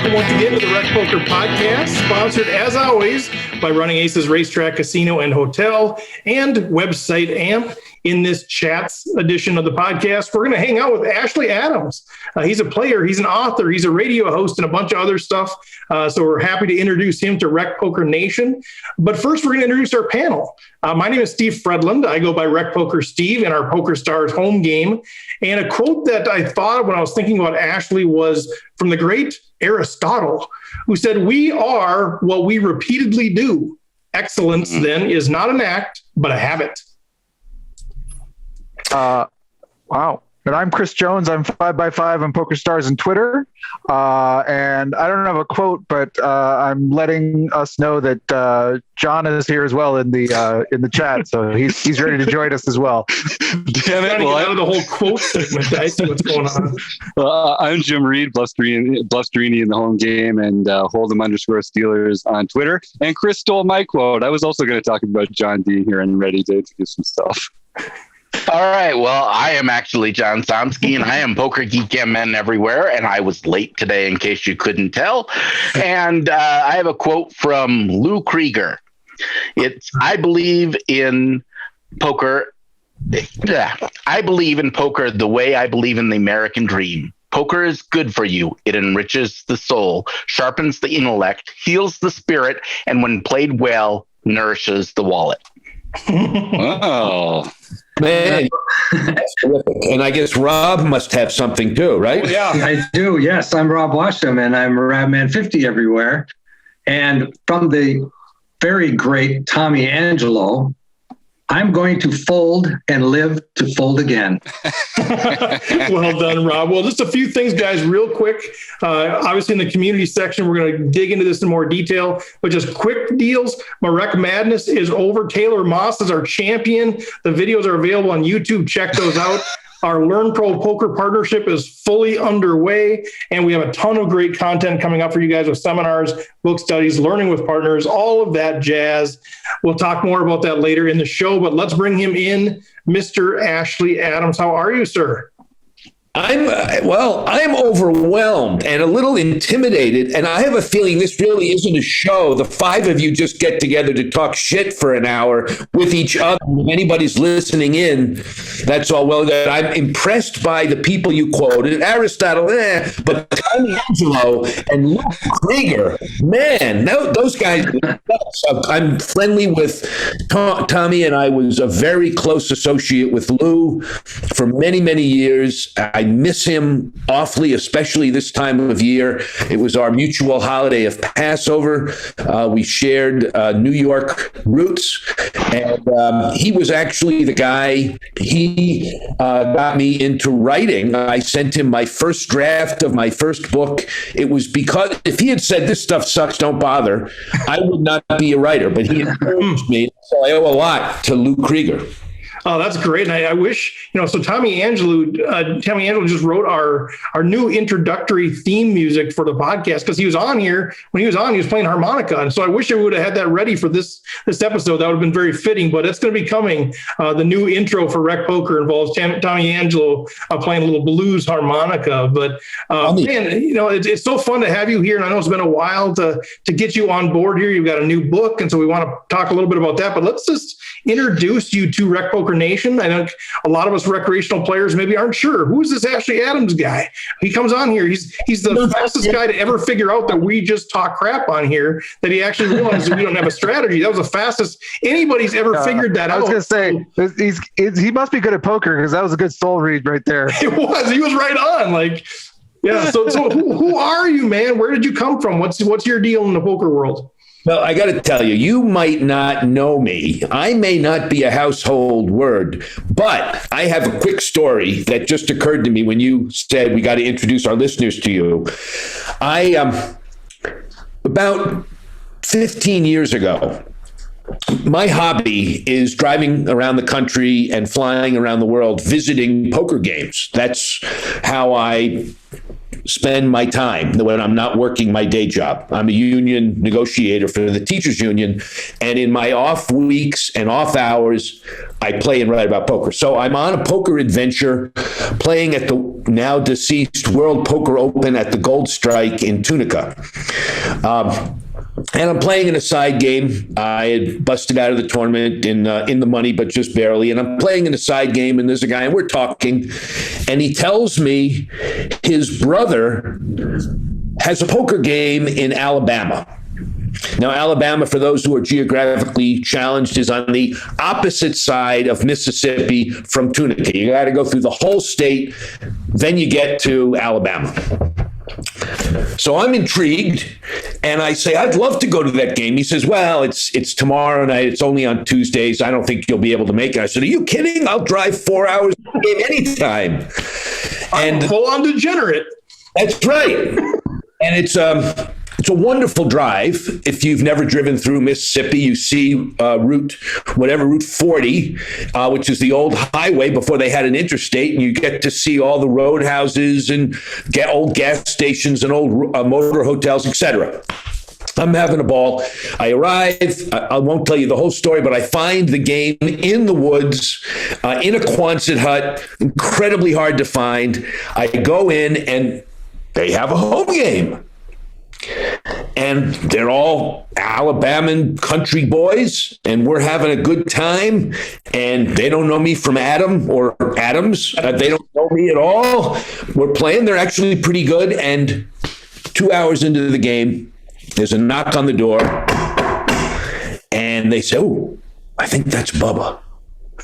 welcome once again to the Rec Poker Podcast, sponsored as always by Running Aces Racetrack, Casino, and Hotel, and website AMP. In this chats edition of the podcast, we're going to hang out with Ashley Adams. He's a player, he's an author, he's a radio host, and a bunch of other stuff. So we're happy to introduce him to Rec Poker Nation. But first, we're going to introduce our panel. My name is Steve Fredland. I go by Rec Poker Steve in our Poker Stars home game. And a quote that I thought of when I was thinking about Ashley was from the great Aristotle, who said, "We are what we repeatedly do. Excellence, then, is not an act, but a habit." Wow. And I'm Chris Jones. I'm 5x5 on Poker Stars and Twitter. And I don't have a quote, but I'm letting us know that John is here as well in the chat. So he's ready to join us as well. Damn it. Well, out of the whole quote segment. I see what's going on. I'm Jim Reed, Blusterini in the home game, and Hold'em_Steelers on Twitter. And Chris stole my quote. I was also going to talk about John D here and ready to introduce himself. All right. Well, I am actually John Somsky, and I am Poker Geek MN everywhere. And I was late today, in case you couldn't tell. And I have a quote from Lou Krieger. It's, I believe in poker the way I believe in the American dream. Poker is good for you. It enriches the soul, sharpens the intellect, heals the spirit, and when played well, nourishes the wallet. Oh. Man, that's terrific. And I guess Rob must have something too, right? Oh, yeah, I do. Yes, I'm Rob Washam, and I'm Rabman50 everywhere. And from the very great Tommy Angelo, I'm going to fold and live to fold again. Well done, Rob. Well, just a few things, guys, real quick. Obviously, in the community section, we're going to dig into this in more detail, but just quick deals. Murrak Madness is over. Taylor Moss is our champion. The videos are available on YouTube. Check those out. Our Learn Pro Poker partnership is fully underway, and we have a ton of great content coming up for you guys with seminars, book studies, learning with partners, all of that jazz. We'll talk more about that later in the show, but let's bring him in. Mr. Ashley Adams, how are you, sir? I'm overwhelmed and a little intimidated, and I have a feeling this really isn't a show. The five of you just get together to talk shit for an hour with each other. If anybody's listening in, that's all well good. I'm impressed by the people you quoted. Aristotle, but Tommy Angelo and Luke Krieger, man, those guys. I'm friendly with Tommy, and I was a very close associate with Lou for many, many years. I miss him awfully, especially this time of year. It was our mutual holiday of Passover. We shared New York roots, and he was actually the guy. He got me into writing. I sent him my first draft of my first book. It was because if he had said, "This stuff sucks, don't bother," I would not be a writer, but he encouraged me. So I owe a lot to Lou Krieger. Oh, that's great. And I wish, so Tommy Angelo just wrote our new introductory theme music for the podcast, because he was on here. When he was on, he was playing harmonica. And so I wish I would have had that ready for this episode. That would have been very fitting, but it's going to be coming. The new intro for Rec Poker involves Tommy Angelo playing a little blues harmonica. But man, it's so fun to have you here. And I know it's been a while to get you on board here. You've got a new book. And so we want to talk a little bit about that, but let's just introduce you to Rec Poker Nation. I think a lot of us recreational players maybe aren't sure, who's this Ashley Adams guy? He comes on here. He's the fastest guy to ever figure out that we just talk crap on here, that he actually realized that we don't have a strategy. That was the fastest anybody's ever figured that out. I was going to say, he must be good at poker, because that was a good soul read right there. He was right on. Yeah. So who are you, man? Where did you come from? What's your deal in the poker world? Well, I got to tell you, you might not know me. I may not be a household word, but I have a quick story that just occurred to me when you said we got to introduce our listeners to you. About 15 years ago, my hobby is driving around the country and flying around the world visiting poker games. That's how I spend my time when I'm not working my day job. I'm a union negotiator for the teachers union, and in my off weeks and off hours, I play and write about poker. So I'm on a poker adventure, playing at the now deceased World Poker Open at the Gold Strike in Tunica. And I'm playing in a side game. I had busted out of the tournament in the money, but just barely. And I'm playing in a side game, and there's a guy, and we're talking, and he tells me his brother has a poker game in Alabama. Now, Alabama, for those who are geographically challenged, is on the opposite side of Mississippi from Tunica. You got to go through the whole state, then you get to Alabama. So I'm intrigued, and I say, I'd love to go to that game. He says, well, it's tomorrow night. It's only on Tuesdays. I don't think you'll be able to make it. I said, are you kidding? I'll drive 4 hours to the game anytime. And full-on degenerate. That's right. And it's a wonderful drive. If you've never driven through Mississippi, you see Route 40, which is the old highway before they had an interstate, and you get to see all the roadhouses and get old gas stations and old motor hotels, etc. I'm having a ball. I arrive. I won't tell you the whole story, but I find the game in the woods, in a Quonset hut, incredibly hard to find. I go in, and they have a home game. And they're all Alabama country boys, and we're having a good time. And they don't know me from Adam or Adams. They don't know me at all. We're playing. They're actually pretty good. And 2 hours into the game, there's a knock on the door. And they say, oh, I think that's Bubba.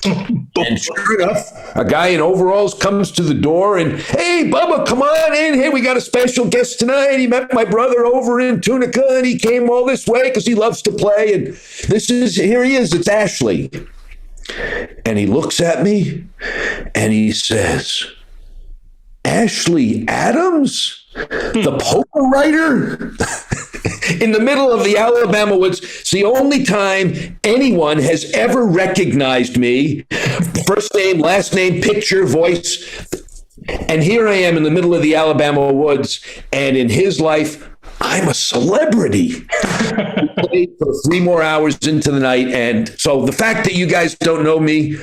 And sure enough, a guy in overalls comes to the door and, hey, Bubba, come on in. Hey, we got a special guest tonight. He met my brother over in Tunica, and he came all this way because he loves to play. And here he is. It's Ashley. And he looks at me and he says, Ashley Adams, the poker writer? In the middle of the Alabama woods. It's the only time anyone has ever recognized me. First name, last name, picture, voice. And here I am in the middle of the Alabama woods. And in his life, I'm a celebrity. We played for 3 more hours into the night. And so the fact that you guys don't know me,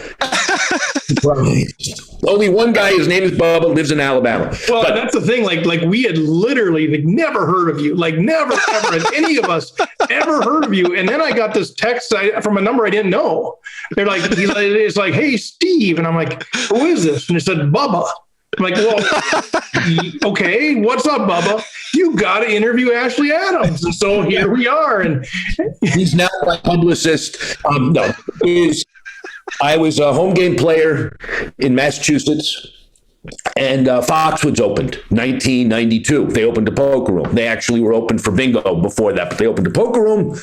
only one guy, his name is Bubba, lives in Alabama. Well, but that's the thing. Like we had literally never heard of you. Like never, ever had any of us ever heard of you. And then I got this text from a number I didn't know. They're like, it's like, hey, Steve. And I'm like, who is this? And it said, Bubba. I'm like, well, okay, what's up, Bubba? You got to interview Ashley Adams. And so here we are. And he's now my publicist. I was a home game player in Massachusetts, and Foxwoods opened 1992. They opened a poker room. They actually were open for bingo before that, but they opened a poker room.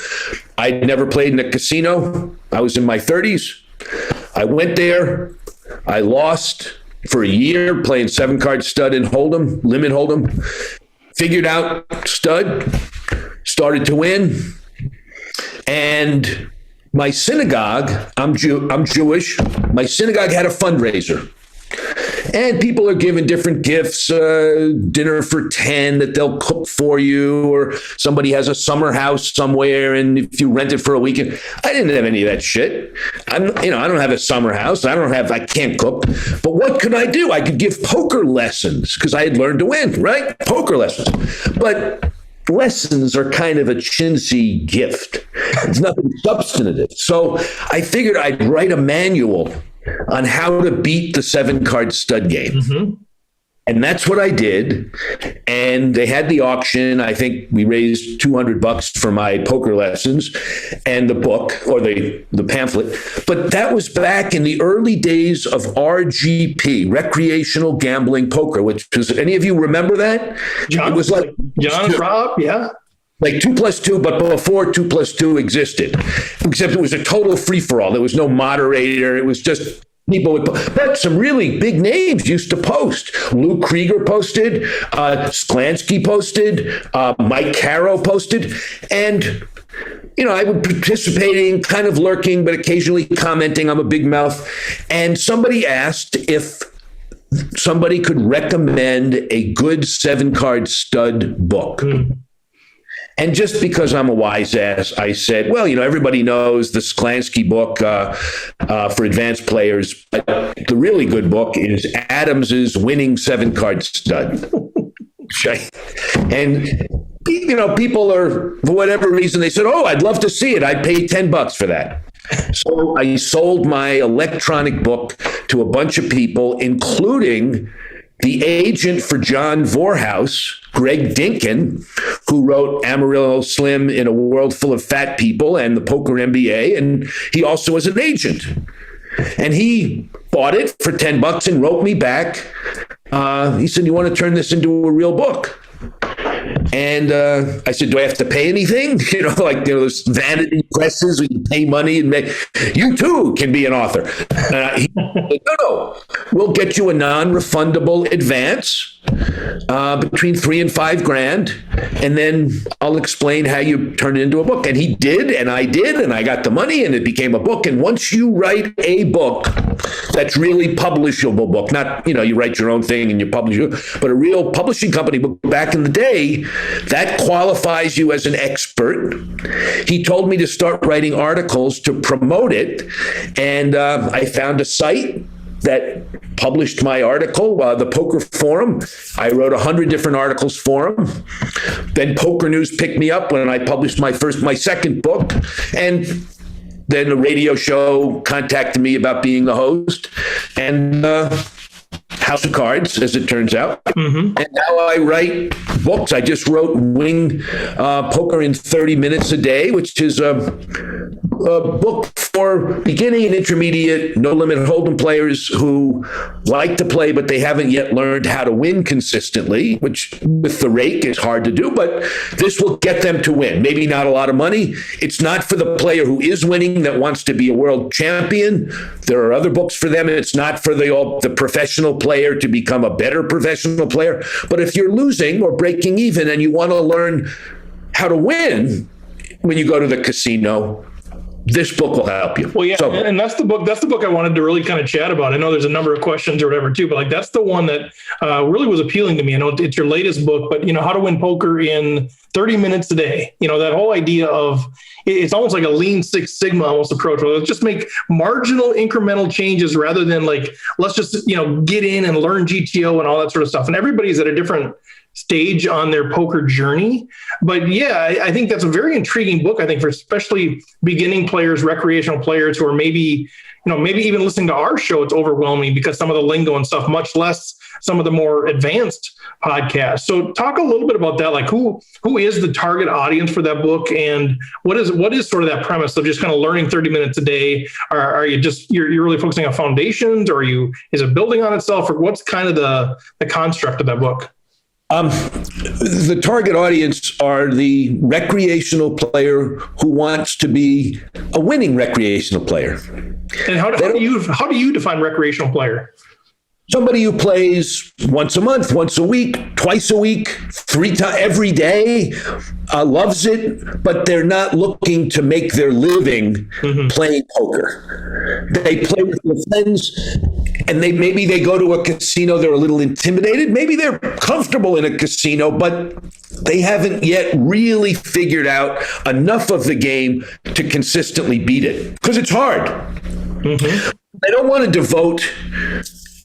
I'd never played in a casino. I was in my 30s. I went there. I lost for a year playing 7-card stud and Hold'em, limit Hold'em. Figured out stud, started to win, and my synagogue, I'm Jewish, my synagogue had a fundraiser. And people are giving different gifts, dinner for 10 that they'll cook for you, or somebody has a summer house somewhere, and if you rent it for a weekend. I didn't have any of that shit. I don't have a summer house. I can't cook. But what could I do? I could give poker lessons because I had learned to win, right? Poker lessons. But lessons are kind of a chintzy gift. It's nothing substantive. So I figured I'd write a manual on how to beat the 7-card stud game. Mm-hmm. And that's what I did. And they had the auction. I think we raised $200 for my poker lessons and the book or the pamphlet. But that was back in the early days of RGP, recreational gambling poker, which was, any of you remember that? John, it was like John and Rob, yeah. Like 2+2, but before 2+2 existed, except it was a total free-for-all. There was no moderator. It was just people would, but some really big names used to post. Lou Krieger posted, Sklansky posted, Mike Caro posted, and I would participating, kind of lurking, but occasionally commenting. I'm a big mouth, and somebody asked if somebody could recommend a good 7-card stud book. Mm. And just because I'm a wise ass, I said, well, everybody knows the Sklansky book for advanced players. But the really good book is Adams's Winning 7-Card Stud. And, people are, for whatever reason, they said, oh, I'd love to see it. I'd pay $10 for that. So I sold my electronic book to a bunch of people, including the agent for John Vorhaus, Greg Dinkin, who wrote Amarillo Slim in a World Full of Fat People and the Poker MBA. And he also was an agent. And he bought it for $10 and wrote me back. He said, you want to turn this into a real book? And I said, do I have to pay anything? Those vanity presses where you pay money and you too can be an author. He said, no, we'll get you a non-refundable advance between $3,000 and $5,000, and then I'll explain how you turn it into a book. And he did, and I did, and I got the money, and it became a book. And once you write a book that's really publishable book, not you write your own thing and you publish it, but a real publishing company book back in the day, that qualifies you as an expert. He told me to start writing articles to promote it, and I found a site that published my article, the Poker Forum. I wrote 100 different articles for them. Then Poker News picked me up when I published my second book, and then a radio show contacted me about being the host, and House of Cards, as it turns out. Mm-hmm. And now I write books. I just wrote Wing Poker in 30 Minutes a Day, which is a book for beginning and intermediate no-limit hold'em players who like to play, but they haven't yet learned how to win consistently, which with the rake is hard to do, but this will get them to win. Maybe not a lot of money. It's not for the player who is winning that wants to be a world champion. There are other books for them. It's not for the professional player to become a better professional player. But if you're losing or breaking even and you want to learn how to win when you go to the casino, this book will help you. Well, yeah, and that's the book. That's the book I wanted to really kind of chat about. I know there's a number of questions or whatever too, but that's the one that really was appealing to me. I know it's your latest book, but how to win poker in 30 minutes a day. That whole idea of it's almost like a lean Six Sigma almost approach. Where let's just make marginal incremental changes rather than let's just get in and learn GTO and all that sort of stuff. And everybody's at a different stage on their poker journey. But yeah, I think that's a very intriguing book, I think, for especially beginning players, recreational players who are maybe even listening to our show, it's overwhelming because some of the lingo and stuff, much less some of the more advanced podcasts. So talk a little bit about that. Who is the target audience for that book, and what is sort of that premise of just kind of learning 30 minutes a day? Are you just, you're really focusing on foundations, or is it building on itself, or what's kind of the construct of that book? The target audience are the recreational player who wants to be a winning recreational player. And how do you define recreational player? Somebody who plays once a month, once a week, twice a week, 3 times every day, loves it, but they're not looking to make their living playing poker. They play with their friends, and maybe they go to a casino, they're a little intimidated. Maybe they're comfortable in a casino, but they haven't yet really figured out enough of the game to consistently beat it, because it's hard. Mm-hmm. They don't want to devote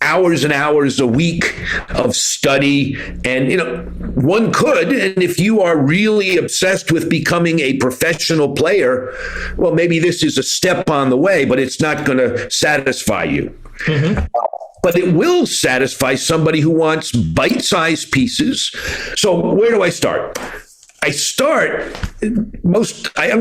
hours and hours a week of study. And, one could, and if you are really obsessed with becoming a professional player, well, maybe this is a step on the way, but it's not going to satisfy you. Mm-hmm. But it will satisfy somebody who wants bite-sized pieces. So where do I start? I don't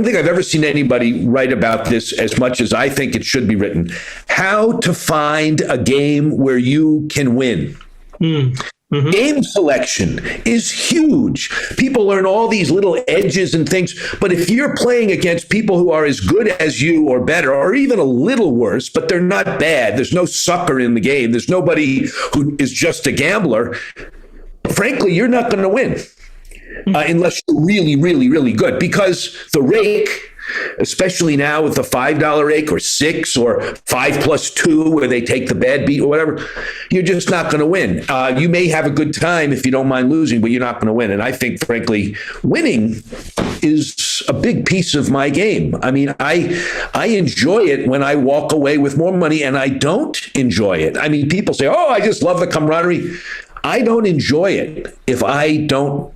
think I've ever seen anybody write about this as much as I think it should be written. How to find a game where you can win. Mm-hmm. Game selection is huge. People learn all these little edges and things, but if you're playing against people who are as good as you or better, or even a little worse, but they're not bad, there's no sucker in the game, there's nobody who is just a gambler, frankly, you're not going to win. Unless you're really, really, really good, because the rake especially now with the $5 rake or 6 or 5+2, where they take the bad beat or whatever, you're just not going to win. You may have a good time if you don't mind losing, but you're not going to win. And I think, frankly, winning is a big piece of my game. I mean, I enjoy it when I walk away with more money, and I don't enjoy it. I mean, people say, oh, I just love the camaraderie. I don't enjoy it if I don't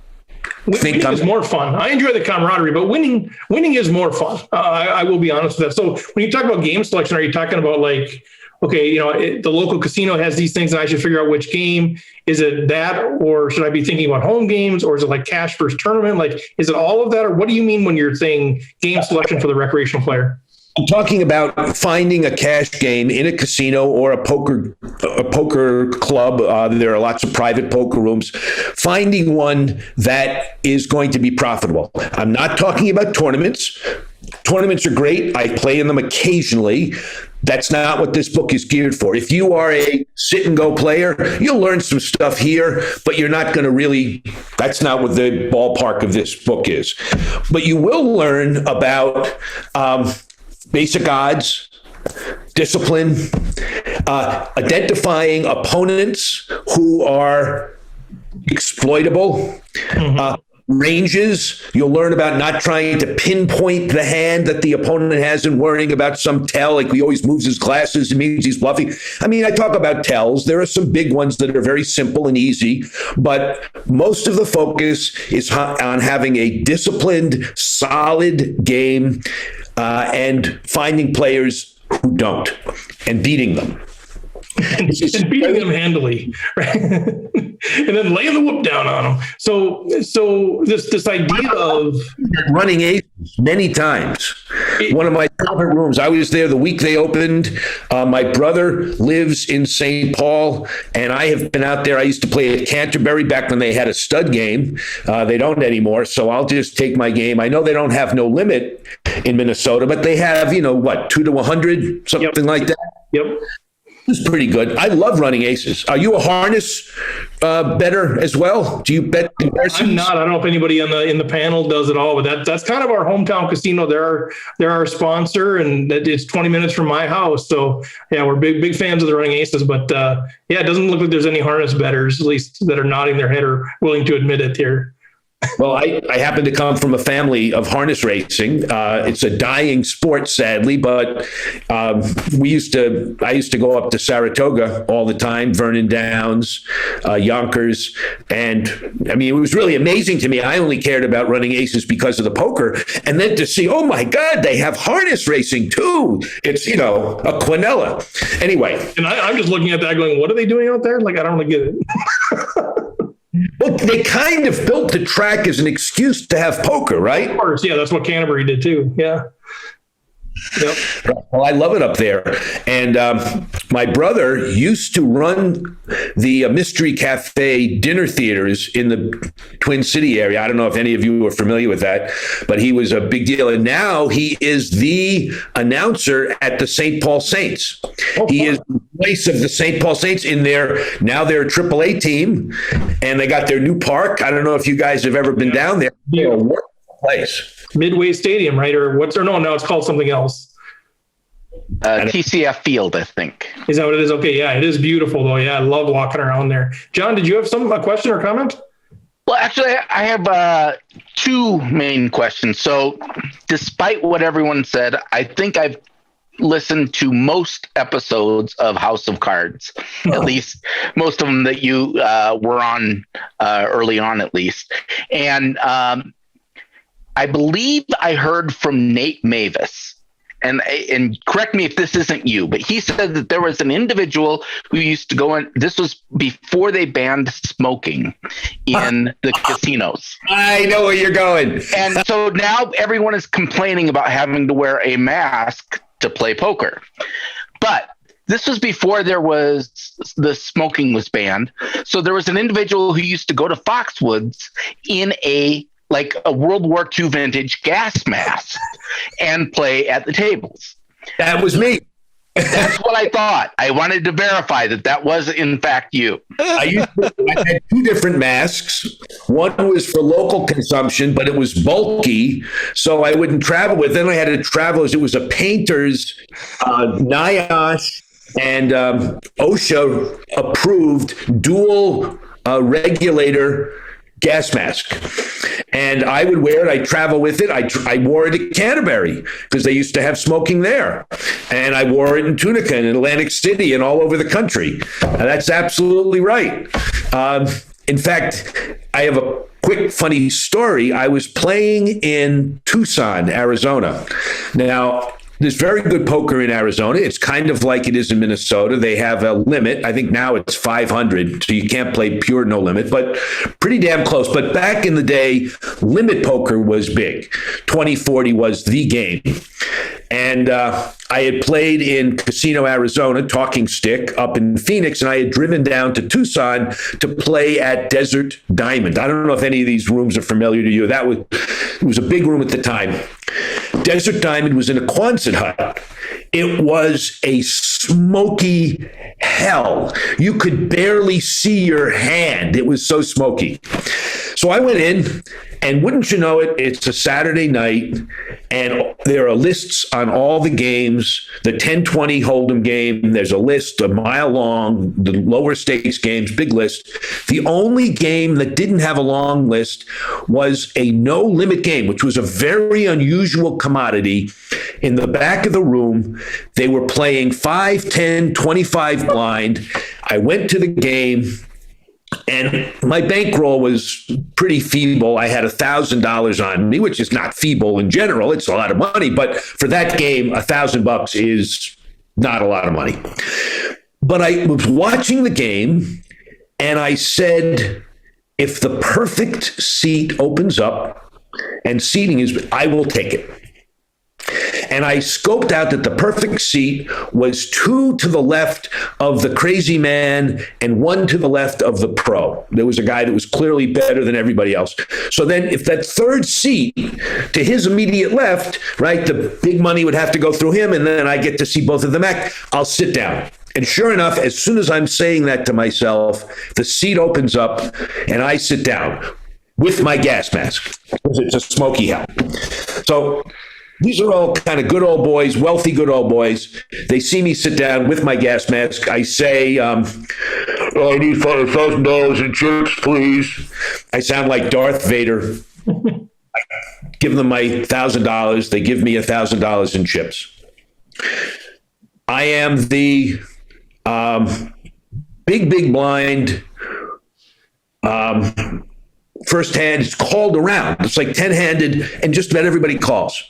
think winning is more fun. I enjoy the camaraderie, but winning is more fun. I will be honest with that. So when you talk about game selection, are you talking about like, okay, the local casino has these things and I should figure out which game? Is it that, or should I be thinking about home games, or is it like cash versus tournament? Like, is it all of that, or what do you mean when you're saying game selection for the recreational player? I'm talking about finding a cash game in a casino or a poker club. There are lots of private poker rooms. Finding one that is going to be profitable. I'm not talking about tournaments. Tournaments are great. I play in them occasionally. That's not what this book is geared for. If you are a sit and go player, you'll learn some stuff here, but you're not going to really, that's not what the ballpark of this book is. But you will learn about basic odds, discipline, identifying opponents who are exploitable, ranges. You'll learn about not trying to pinpoint the hand that the opponent has and worrying about some tell, like he always moves his glasses, it means he's bluffing. I mean, I talk about tells. There are some big ones that are very simple and easy, but most of the focus is on having a disciplined, solid game and finding players who don't and beating them. And beating them handily, right? And then laying the whoop down on them. So this idea of running aces many times. One of my favorite rooms. I was there the week they opened. My brother lives in St. Paul, and I have been out there. I used to play at Canterbury back when they had a stud game. They don't anymore, so I'll just take my game. I know they don't have no limit in Minnesota, but they have, 2 to 100, something like that. Yep. It's pretty good. I love running aces. Are you a harness bettor as well? Do you bet comparisons? I'm not. I don't know if anybody in the panel does it all, but that's kind of our hometown casino. They're our sponsor, and it's 20 minutes from my house. So yeah, we're big fans of the running aces. But it doesn't look like there's any harness bettors, at least that are nodding their head or willing to admit it here. Well, I happen to come from a family of harness racing. It's a dying sport, sadly, but I used to go up to Saratoga all the time, Vernon Downs, Yonkers. And I mean, it was really amazing to me. I only cared about running aces because of the poker. And then to see, oh my God, they have harness racing too. It's, a quinella. Anyway. And I'm just looking at that going, what are they doing out there? Like, I don't really get it. Well, they kind of built the track as an excuse to have poker, right? Of course, yeah, that's what Canterbury did too. Yeah. Yep. Well, I love it up there. And my brother used to run the Mystery Cafe dinner theaters in the Twin City area. I don't know if any of you are familiar with that, but he was a big deal. And now he is the announcer at the St. Paul Saints. He is the voice of the St. Paul Saints in their AAA team, and they got their new park. I don't know if you guys have ever been down there. Yeah. It's a wonderful place. Midway Stadium, right? No, it's called something else. TCF Field, I think. Is that what it is? Okay, yeah, it is beautiful though. Yeah, I love walking around there. John, did you have a question or comment? Well, actually, I have two main questions. So, despite what everyone said, I think I've listened to most episodes of House of Cards, at least most of them that you were on early on, at least. And I believe I heard from Nate Mavis, and correct me if this isn't you, but he said that there was an individual who used to go in. This was before they banned smoking in the casinos. I know where you're going. And so now everyone is complaining about having to wear a mask to play poker. But this was before the smoking was banned. So there was an individual who used to go to Foxwoods in a World War II vintage gas mask and play at the tables. That was me. That's what I thought. I wanted to verify that was in fact you. I had 2 different masks. One was for local consumption, but it was bulky, so I wouldn't travel with it. Then I had to travel as it was a painter's NIOSH and OSHA approved dual regulator gas mask. And I would wear it. I travel with it. I wore it at Canterbury because they used to have smoking there. And I wore it in Tunica and in Atlantic City and all over the country. That's absolutely right. In fact, I have a quick funny story. I was playing in Tucson, Arizona. Now, there's very good poker in Arizona. It's kind of like it is in Minnesota. They have a limit. I think now it's 500, so you can't play pure no limit, but pretty damn close. But back in the day, limit poker was big. 2040 was the game. And I had played in Casino, Arizona, Talking Stick up in Phoenix, and I had driven down to Tucson to play at Desert Diamond. I don't know if any of these rooms are familiar to you. It was a big room at the time. Desert Diamond was in a Quonset hut. It was a smoky hell. You could barely see your hand. It was so smoky. So I went in, and wouldn't you know it, it's a Saturday night, and there are lists on all the games. The 1020 Hold'em game, there's a list a mile long, the lower stakes games, big list. The only game that didn't have a long list was a no limit game, which was a very unusual commodity. In the back of the room, they were playing 5, 10, 25 blind. I went to the game, and my bankroll was pretty feeble. I had $1,000 on me, which is not feeble in general. It's a lot of money, but for that game, $1,000 is not a lot of money. But I was watching the game, and I said, if the perfect seat opens up, and seating is, I will take it. And I scoped out that the perfect seat was 2 to the left of the crazy man and 1 to the left of the pro. There was a guy that was clearly better than everybody else. So then if that third seat to his immediate left, right, the big money would have to go through him, and then I get to see both of them act, I'll sit down. And sure enough, as soon as I'm saying that to myself, the seat opens up and I sit down with my gas mask because it's a smoky hell. So these are all kind of good old boys, wealthy good old boys. They see me sit down with my gas mask. I say, I need $5,000 in chips, please. I sound like Darth Vader. I give them my $1,000. They give me $1,000 in chips. I am the big blind. First hand is called around. It's like 10-handed, and just about everybody calls.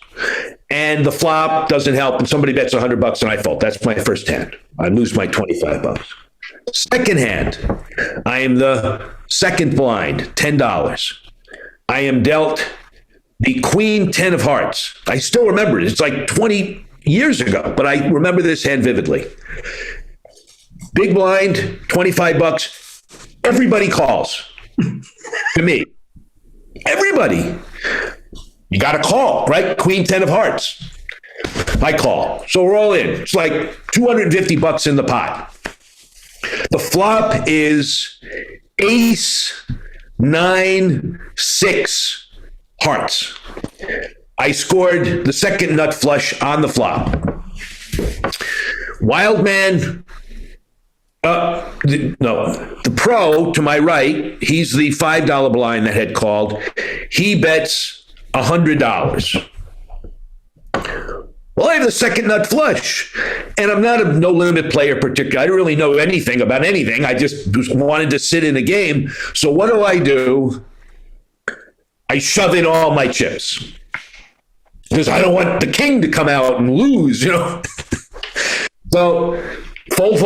And the flop doesn't help, and somebody bets $100 and I fold. That's my first hand. I lose my $25. Second hand, I am the second blind, $10. I am dealt the Queen 10 of hearts. I still remember it. It's like 20 years ago, but I remember this hand vividly. Big blind, $25. Everybody calls. To me, everybody, you got to call, right? Queen 10 of hearts. I call. So we're all in. It's like $250 in the pot. The flop is ace, 9, 6 hearts. I scored the second nut flush on the flop. Wild man. The pro to my right, he's the $5 blind that had called. He bets $100. Well, I have the second nut flush, and I'm not a no limit player particularly. I don't really know anything about anything. I just wanted to sit in a game. So what do? I shove in all my chips because I don't want the king to come out and lose, So fold.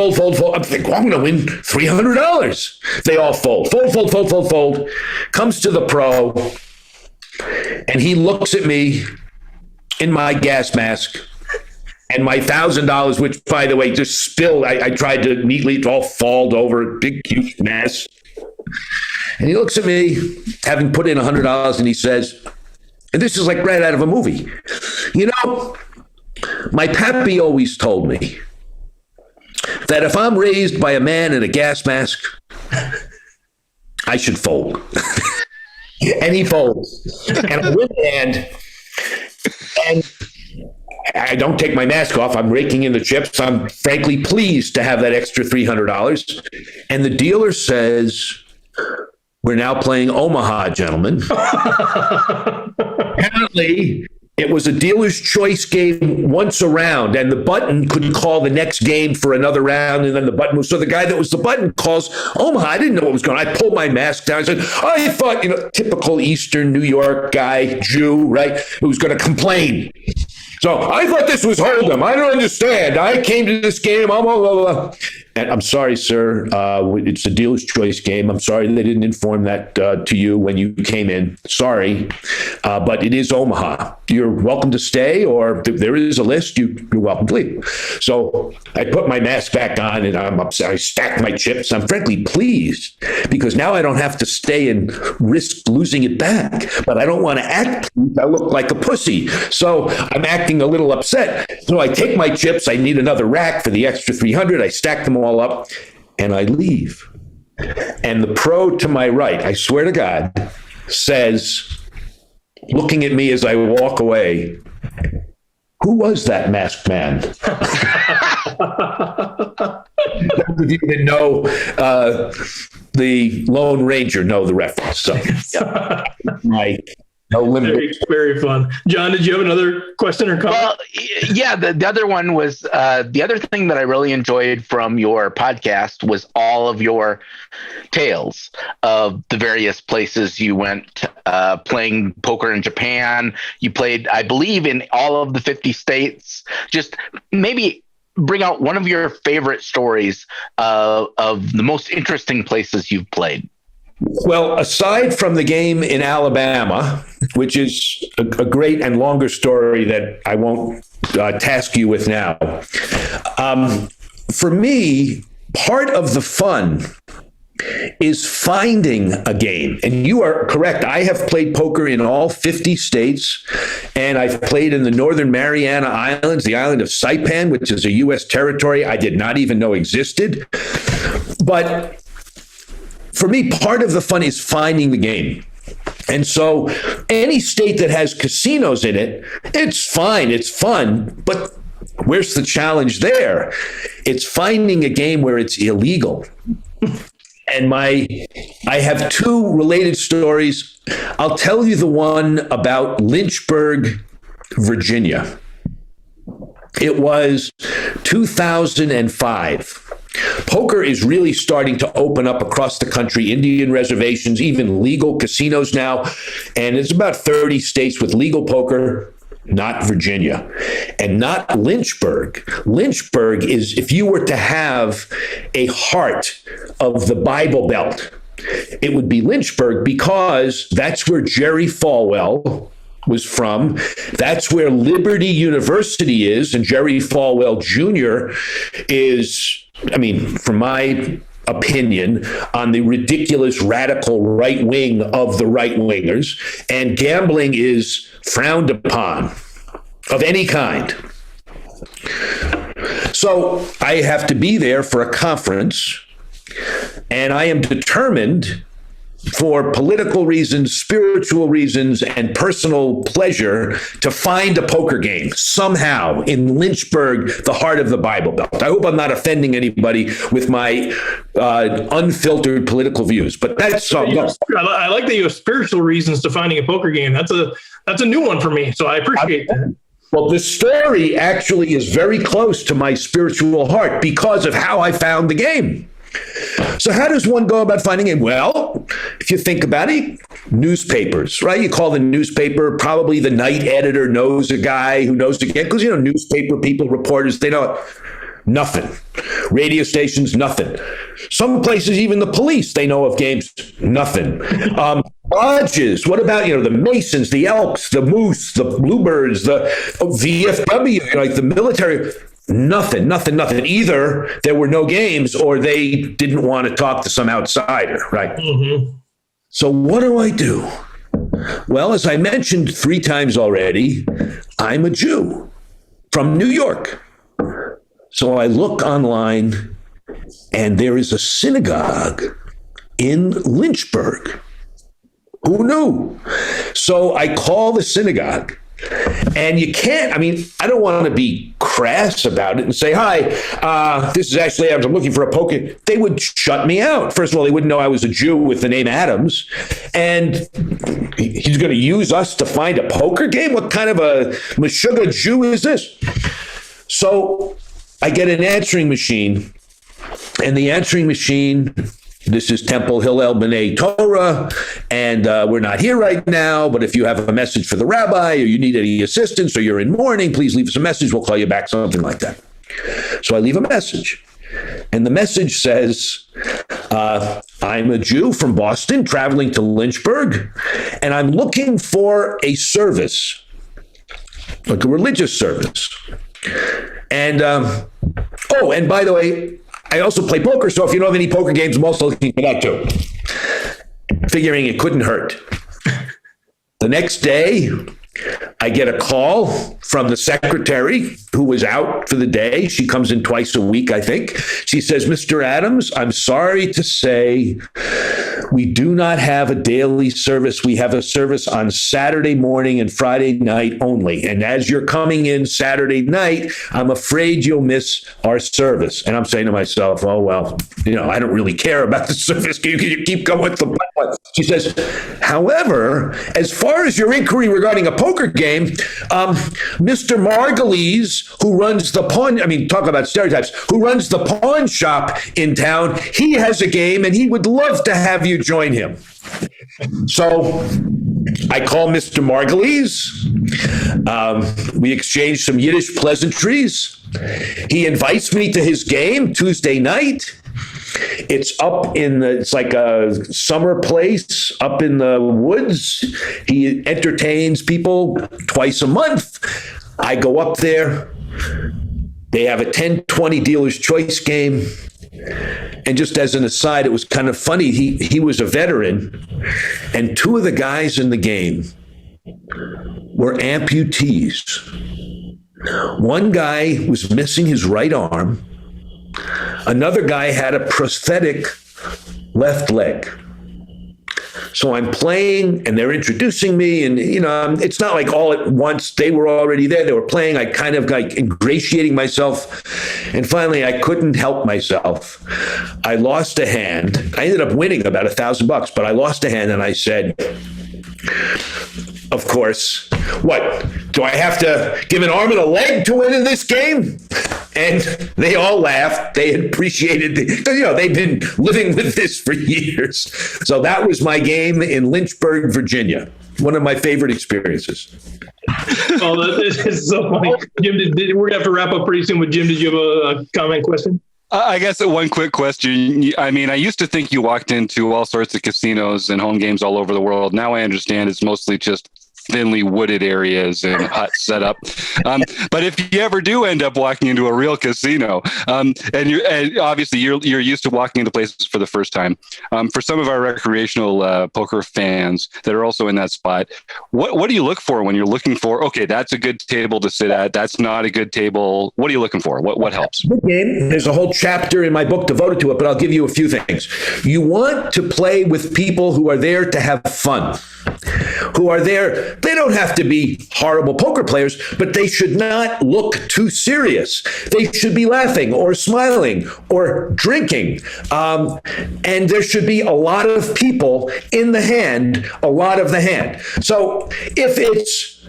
I'm thinking, I'm going to win $300. They all fold. Fold. Comes to the pro, and he looks at me in my gas mask and my $1,000, which, by the way, just spilled. I tried to neatly, it all falled over, big, huge mess. And he looks at me, having put in $100, and he says, and this is like right out of a movie, my pappy always told me that if I'm raised by a man in a gas mask, I should fold. And he folds. And I win the hand. And I don't take my mask off. I'm raking in the chips. I'm frankly pleased to have that extra $300. And the dealer says, "We're now playing Omaha, gentlemen." Apparently, it was a dealer's choice game once a round, and the button could call the next game for another round, and then the button was, so the guy that was the button calls Omaha. I didn't know what was going on. I pulled my mask down. I said, I thought, typical Eastern New York guy, Jew, right, who's going to complain. So I thought this was Hold'em. I don't understand. I came to this game, blah, blah, blah. And I'm sorry, sir. It's a dealer's choice game. I'm sorry they didn't inform that to you when you came in. Sorry. But it is Omaha. You're welcome to stay, or there is a list. You're welcome to leave. So I put my mask back on, and I'm upset. I stacked my chips. I'm frankly pleased because now I don't have to stay and risk losing it back. But I don't want to act. I look like a pussy. So I'm acting a little upset. So I take my chips. I need another rack for the extra 300. I stack them all up, and I leave. And the pro to my right, I swear to God, says, looking at me as I walk away, "Who was that masked man?" Those of you that know the Lone Ranger know the reference. So, yeah. Right. No limit. Very, very fun. John, did you have another question or comment? Well, yeah, the other one was the other thing that I really enjoyed from your podcast was all of your tales of the various places you went playing poker in Japan. You played, I believe, in all of the 50 states. Just maybe bring out one of your favorite stories of the most interesting places you've played. Well, aside from the game in Alabama, which is a great and longer story that I won't task you with now, for me, part of the fun is finding a game. And you are correct. I have played poker in all 50 states, and I've played in the Northern Mariana Islands, the island of Saipan, which is a U.S. territory I did not even know existed. But for me, part of the fun is finding the game. And so any state that has casinos in it, it's fine, it's fun, but where's the challenge there? It's finding a game where it's illegal. And I have two related stories. I'll tell you the one about Lynchburg, Virginia. It was 2005. Poker is really starting to open up across the country, Indian reservations, even legal casinos now. And it's about 30 states with legal poker, not Virginia, and not Lynchburg. Lynchburg is, if you were to have a heart of the Bible Belt, it would be Lynchburg, because that's where Jerry Falwell was from. That's where Liberty University is. And Jerry Falwell Jr. is, I mean, from my opinion, on the ridiculous radical right wing of the right wingers. And gambling is frowned upon of any kind. So I have to be there for a conference, and I am determined, for political reasons, spiritual reasons, and personal pleasure, to find a poker game somehow in Lynchburg, the heart of the Bible Belt. I hope I'm not offending anybody with my unfiltered political views, but that's I like that you have spiritual reasons to finding a poker game. That's a new one for me, so I appreciate that. Well, the story actually is very close to my spiritual heart because of how I found the game. So how does one go about finding it? Well, if you think about it, newspapers, right? You call the newspaper, probably the night editor knows a guy who knows the game, because, newspaper people, reporters, they know nothing. Radio stations, nothing. Some places, even the police, they know of games, nothing. Lodges, what about, the Masons, the Elks, the Moose, the Bluebirds, the VFW, like the military. Nothing. Either there were no games or they didn't want to talk to some outsider, right? Mm-hmm. So what do I do? Well, as I mentioned 3 times already, I'm a Jew from New York. So I look online, and there is a synagogue in Lynchburg. Who knew? So I call the synagogue. And you can't, I don't want to be crass about it and say, hi, this is Ashley Adams. I'm looking for a poker. They would shut me out. First of all, they wouldn't know I was a Jew with the name Adams. And he's going to use us to find a poker game? What kind of a Meshuggah Jew is this? So I get an answering machine. And the answering machine, this is Temple Hillel B'nai Torah, and we're not here right now, but if you have a message for the rabbi or you need any assistance or you're in mourning, please leave us a message. We'll call you back, something like that. So I leave a message. And the message says, I'm a Jew from Boston traveling to Lynchburg, and I'm looking for a service, like a religious service. And, and by the way, I also play poker, so if you know of any poker games, I'm also looking for that too. Figuring it couldn't hurt. The next day, I get a call from the secretary who was out for the day. She comes in twice a week, I think. She says, Mr. Adams, I'm sorry to say we do not have a daily service. We have a service on Saturday morning and Friday night only. And as you're coming in Saturday night, I'm afraid you'll miss our service. And I'm saying to myself, oh, well, I don't really care about the service. Can you keep going with the plan? She says, however, as far as your inquiry regarding a poker game, Mr. Margulies, who runs the pawn, talk about stereotypes, who runs the pawn shop in town, he has a game and he would love to have you join him. So I call Mr. Margulies. We exchange some Yiddish pleasantries. He invites me to his game Tuesday night. It's like a summer place up in the woods. He entertains people twice a month. I go up there. They have a 10-20 dealer's choice game. And just as an aside, it was kind of funny. He was a veteran, and two of the guys in the game were amputees. One guy was missing his right arm. Another guy had a prosthetic left leg. So I'm playing and they're introducing me, and it's not like all at once. They were already there. They were playing. I kind of like ingratiating myself. And finally I couldn't help myself. I lost a hand. I ended up winning about $1,000, but I lost a hand and I said, of course, what? Do I have to give an arm and a leg to win in this game? And they all laughed. They appreciated they've been living with this for years. So that was my game in Lynchburg, Virginia. One of my favorite experiences. Oh, this is so funny. Jim, we're going to have to wrap up pretty soon, but Jim, did you have a comment, question? I guess one quick question. I used to think you walked into all sorts of casinos and home games all over the world. Now I understand it's mostly just thinly wooded areas and hut setup. But if you ever do end up walking into a real casino, and obviously you're used to walking into places for the first time. For some of our recreational poker fans that are also in that spot, what do you look for when you're looking for? Okay, that's a good table to sit at. That's not a good table. What are you looking for? What helps? There's a whole chapter in my book devoted to it, but I'll give you a few things. You want to play with people who are there to have fun, who are there. They don't have to be horrible poker players, but they should not look too serious. They should be laughing or smiling or drinking. And there should be a lot of people in the hand, a lot of the hand. So if it's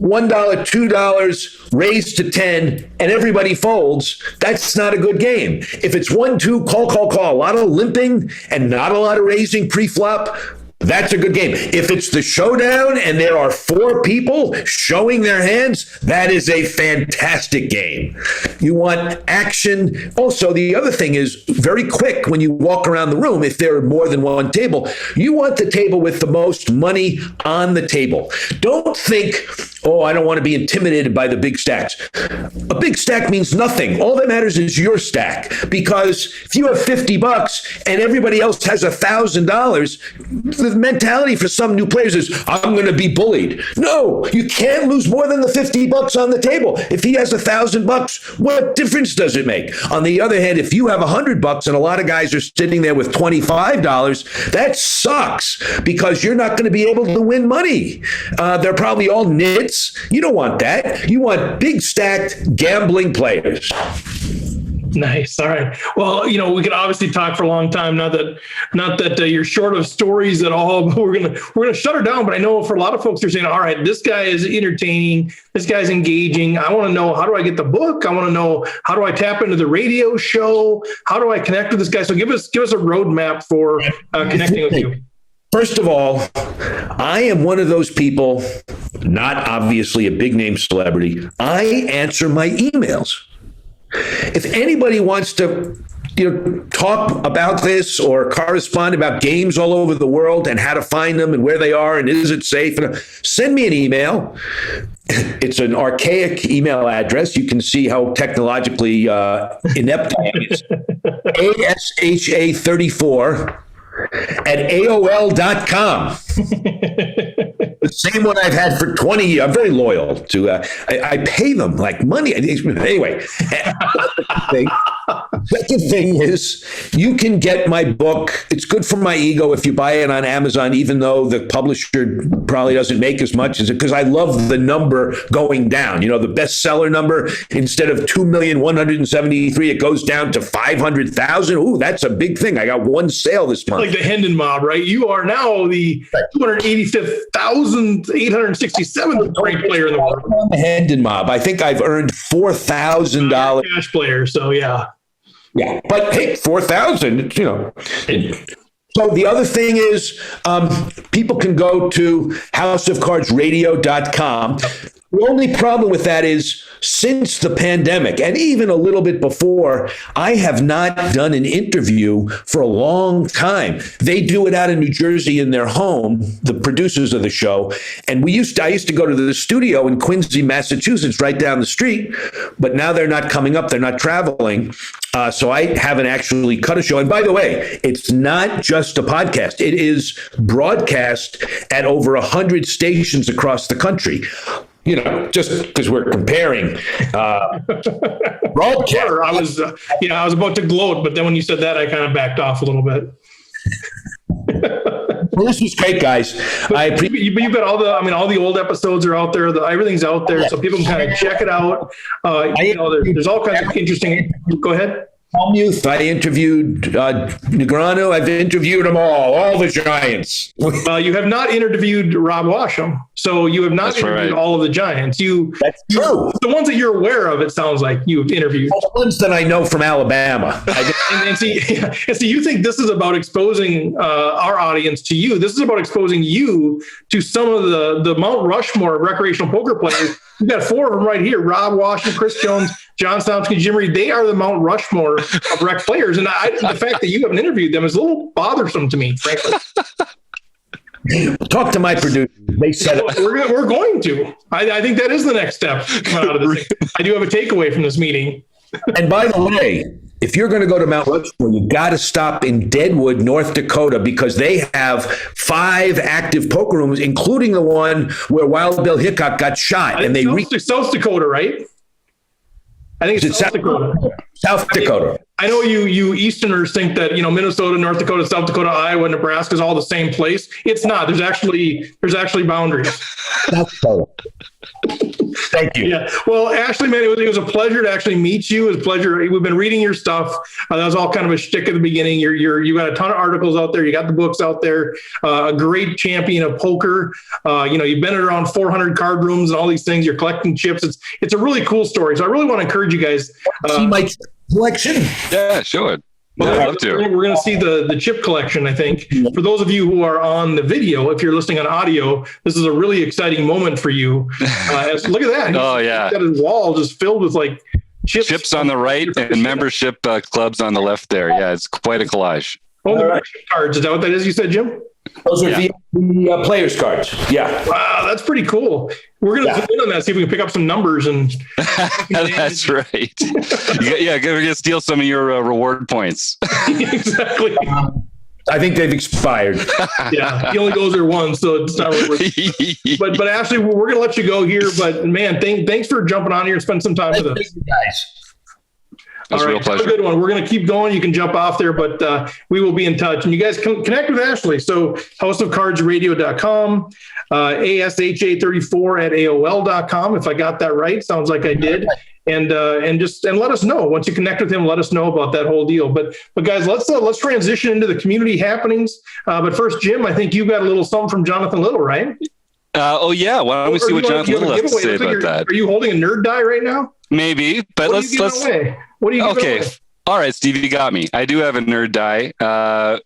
$1, $2, raised to 10, and everybody folds, that's not a good game. If it's 1-2, call, a lot of limping and not a lot of raising pre-flop, that's a good game. If it's the showdown and there are 4 people showing their hands, that is a fantastic game. You want action. Also, the other thing is very quick when you walk around the room, if there are more than one table, you want the table with the most money on the table. Don't think, oh, I don't want to be intimidated by the big stacks. A big stack means nothing. All that matters is your stack. Because if you have $50 and everybody else has $1,000, the mentality for some new players is, I'm going to be bullied. No, you can't lose more than the $50 on the table. If he has $1,000, what difference does it make? On the other hand, if you have $100 and a lot of guys are sitting there with $25, that sucks because you're not going to be able to win money. They're probably all nits. You don't want that. You want big stacked gambling players. Nice. All right. Well, we could obviously talk for a long time. Not that you're short of stories at all. But we're gonna shut her down. But I know for a lot of folks, they're saying, "All right, this guy is entertaining. This guy's engaging. I want to know, how do I get the book? I want to know, how do I tap into the radio show? How do I connect with this guy?" So give us a roadmap for connecting with you. First of all, I am one of those people, not obviously a big name celebrity. I answer my emails. If anybody wants to talk about this or correspond about games all over the world and how to find them and where they are and is it safe, send me an email. It's an archaic email address. You can see how technologically inept I am. It's ASHA34 at AOL.com. The same one I've had for 20 years. I'm very loyal to, I pay them like money. Anyway, second thing is you can get my book. It's good for my ego if you buy it on Amazon, even though the publisher probably doesn't make as much as it, because I love the number going down. The bestseller number, instead of 2,173,000, it goes down to 500,000. Ooh, that's a big thing. I got one sale this month. Like the Hendon mob, right? You are now the 285,867th ranked player in the world. The Hendon mob. I think I've earned $4,000 cash player. So yeah. Yeah, but hey, 4,000, So the other thing is, people can go to houseofcardsradio.com. The only problem with that is, since the pandemic, and even a little bit before, I have not done an interview for a long time. They do it out in New Jersey in their home, the producers of the show. And I used to go to the studio in Quincy, Massachusetts, right down the street, but now they're not coming up. They're not traveling. So I haven't actually cut a show. And by the way, it's not just a podcast. It is broadcast at over 100 stations across the country. Just because we're comparing broadcast. Sure, I was about to gloat, but then when you said that, I kind of backed off a little bit. Well, this was great, guys. You've got all the old episodes are out there. Everything's out there, so people can kind of check it out. There's all kinds of interesting. Go ahead. Youth. I interviewed Negreanu. I've interviewed them all the Giants. You have not interviewed Rob Washam, so you have not interviewed all of the Giants. That's true. The ones that you're aware of, it sounds like you've interviewed. The ones that I know from Alabama. and see, you think this is about exposing our audience to you. This is about exposing you to some of the Mount Rushmore of recreational poker players. We've got four of them right here: Rob Washam, Chris Jones, John Somsky, Jim Reed. They are the Mount Rushmore of rec players. And the fact that you haven't interviewed them is a little bothersome to me, frankly. Talk to my producer. They said we're going to. I think that is the next step coming out of this thing. I do have a takeaway from this meeting. And by the way, if you're going to go to Mount Rushmore, you got to stop in Deadwood, North Dakota, because they have 5 active poker rooms, including the one where Wild Bill Hickok got shot. And they South Dakota, right? I think it's South Dakota. South Dakota. I know you Easterners think that Minnesota, North Dakota, South Dakota, Iowa, Nebraska is all the same place. It's not. There's actually boundaries. South Dakota. Thank you. Yeah. Well, Ashley, man, it was a pleasure to actually meet you. It was a pleasure. We've been reading your stuff. That was all kind of a shtick at the beginning. You got a ton of articles out there. You got the books out there. A great champion of poker. You've been at around 400 card rooms and all these things. You're collecting chips. It's a really cool story. So I really want to encourage you guys. See my collection. Yeah, sure. Well, I'd love to. We're going to see the chip collection, I think. For those of you who are on the video, if you're listening on audio, this is a really exciting moment for you. Look at that. He's got his wall just filled with like chips on the right and membership clubs on the left there. Yeah, it's quite a collage. Oh, the membership cards. Is that what that is you said, Jim? Those are the players' cards. Yeah. Wow, that's pretty cool. We're going to zoom in on that, see if we can pick up some numbers. And That's right. We're going to steal some of your reward points. Exactly. I think they've expired. Yeah, he only goes there once, so it's not really worth. But Ashley, we're going to let you go here. But man, thanks for jumping on here and spend some time with us. Thank you, guys. That's a real pleasure. Have a good one. We're going to keep going. You can jump off there, but we will be in touch. And you guys can connect with Ashley. So houseofcardsradio.com, ASHA34 at AOL.com. If I got that right, sounds like I did. And let us know once you connect with him. Let us know about that whole deal. But guys, let's transition into the community happenings. But first, Jim, I think you've got a little something from Jonathan Little, right? Oh yeah. Why don't we see what Jonathan Little has to say about that? Are you holding a nerd die right now? Maybe, but let's. What are you giving away? All right, Steve, you got me. I do have a nerd die. The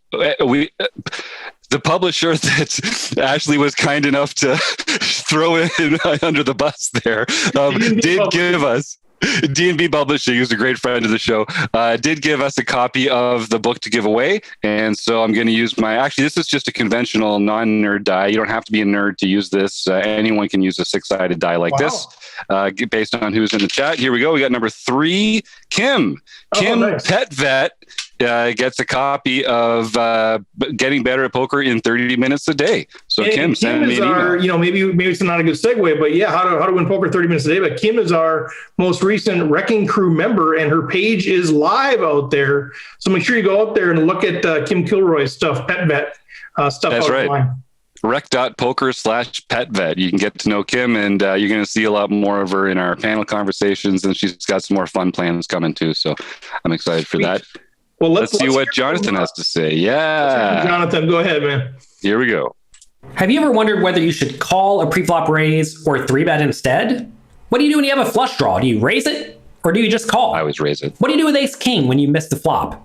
publisher that Ashley was kind enough to throw in under the bus there did give us. D&B Publishing, who's a great friend of the show, did give us a copy of the book to give away. And so I'm going to use this is just a conventional non-nerd die. You don't have to be a nerd to use this. Anyone can use a 6-sided die like this, based on who's in the chat. Here we go. We got number 3, Kim. Nice. Pet Vet gets a copy of Getting Better at Poker in 30 Minutes a Day. So Kim, send me an email. Maybe it's not a good segue, but yeah, how to win poker 30 minutes a day. But Kim is our most recent Wrecking Crew member, and her page is live out there. So make sure you go out there and look at Kim Kilroy's stuff, Pet Vet stuff. That's right. Online. rec.poker/petvet. You can get to know Kim, and you're going to see a lot more of her in our panel conversations, and she's got some more fun plans coming too. So I'm excited for that. Well, let's see what Jonathan has to say. Yeah. Jonathan, go ahead, man. Here we go. Have you ever wondered whether you should call a pre-flop raise or 3-bet instead? What do you do when you have a flush draw? Do you raise it or do you just call? I always raise it. What do you do with ace-king when you miss the flop?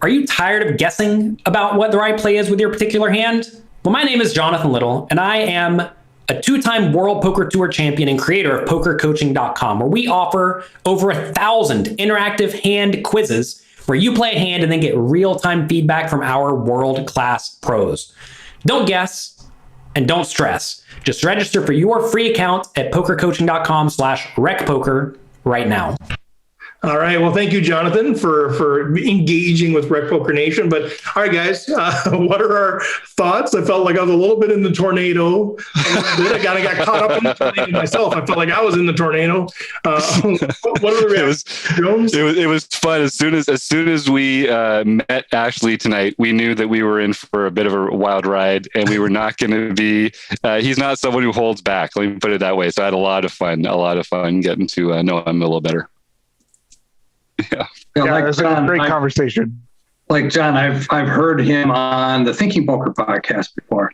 Are you tired of guessing about what the right play is with your particular hand? Well, my name is Jonathan Little, and I am a 2-time World Poker Tour champion and creator of PokerCoaching.com, where we offer over 1,000 interactive hand quizzes where you play a hand and then get real-time feedback from our world-class pros. Don't guess and don't stress. Just register for your free account at PokerCoaching.com/recpoker right now. All right. Well, thank you, Jonathan, for engaging with Rec Poker Nation. But all right, guys, what are our thoughts? I felt like I was a little bit in the tornado. I got caught up in the tornado myself. I felt like I was in the tornado. What are the reactions? It was fun. As soon as we met Ashley tonight, we knew that we were in for a bit of a wild ride, and we were not going to be. He's not someone who holds back. Let me put it that way. So I had a lot of fun getting to know him a little better. Yeah, it was a great conversation. Like John, I've heard him on the Thinking Poker podcast before,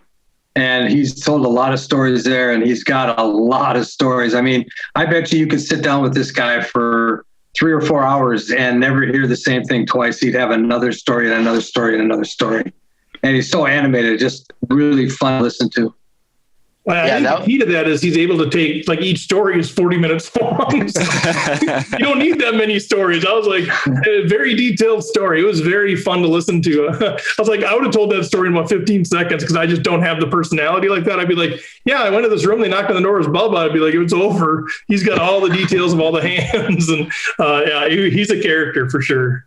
and he's told a lot of stories there, and he's got a lot of stories. I mean, I bet you could sit down with this guy for 3 or 4 hours and never hear the same thing twice. He'd have another story and another story and another story. And he's so animated, just really fun to listen to. Well, I think the key to that is he's able to take, like, each story is 40 minutes long. So you don't need that many stories. I was like, a very detailed story. It was very fun to listen to. I was like, I would have told that story in about 15 seconds because I just don't have the personality like that. I'd be like, yeah, I went to this room. They knocked on the door. It was Bubba. I'd be like, it's over. He's got all the details of all the hands. And he's a character for sure.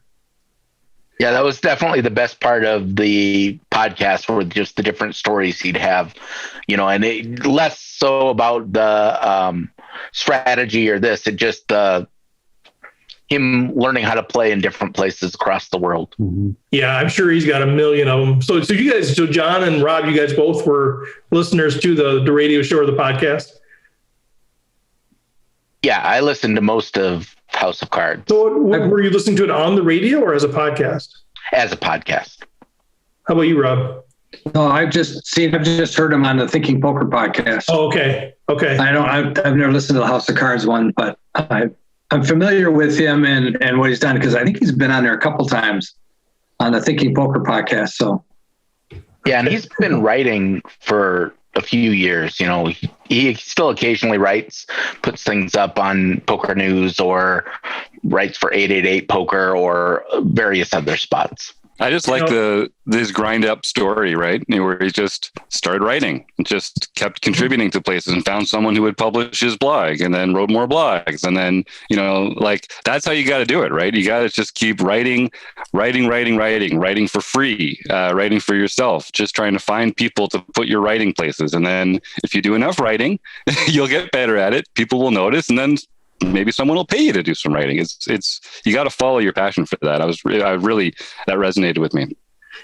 Yeah, that was definitely the best part of the podcast, were just the different stories he'd have, and less so about the strategy or this. It just him learning how to play in different places across the world. Mm-hmm. Yeah, I'm sure he's got a million of them. So you guys, John and Rob, you guys both were listeners to the radio show or the podcast? Yeah, I listened to most of House of Cards. So were you listening to it on the radio or as a podcast? As a podcast. How about you, Rob? No, I've just heard him on the Thinking Poker podcast. Oh, okay. I've never listened to the House of Cards one, but I'm familiar with him and what he's done, because I think he's been on there a couple times on the Thinking Poker podcast. So yeah, and he's been writing for a few years. He still occasionally writes, puts things up on Poker News, or writes for 888 Poker or various other spots. I just like this grind up story, right? Where he just started writing and just kept contributing to places and found someone who would publish his blog and then wrote more blogs. And then, like that's how you got to do it, right? You got to just keep writing for free, writing for yourself, just trying to find people to put your writing places. And then if you do enough writing, you'll get better at it. People will notice, and then maybe someone will pay you to do some writing. It's you got to follow your passion for that. That resonated with me.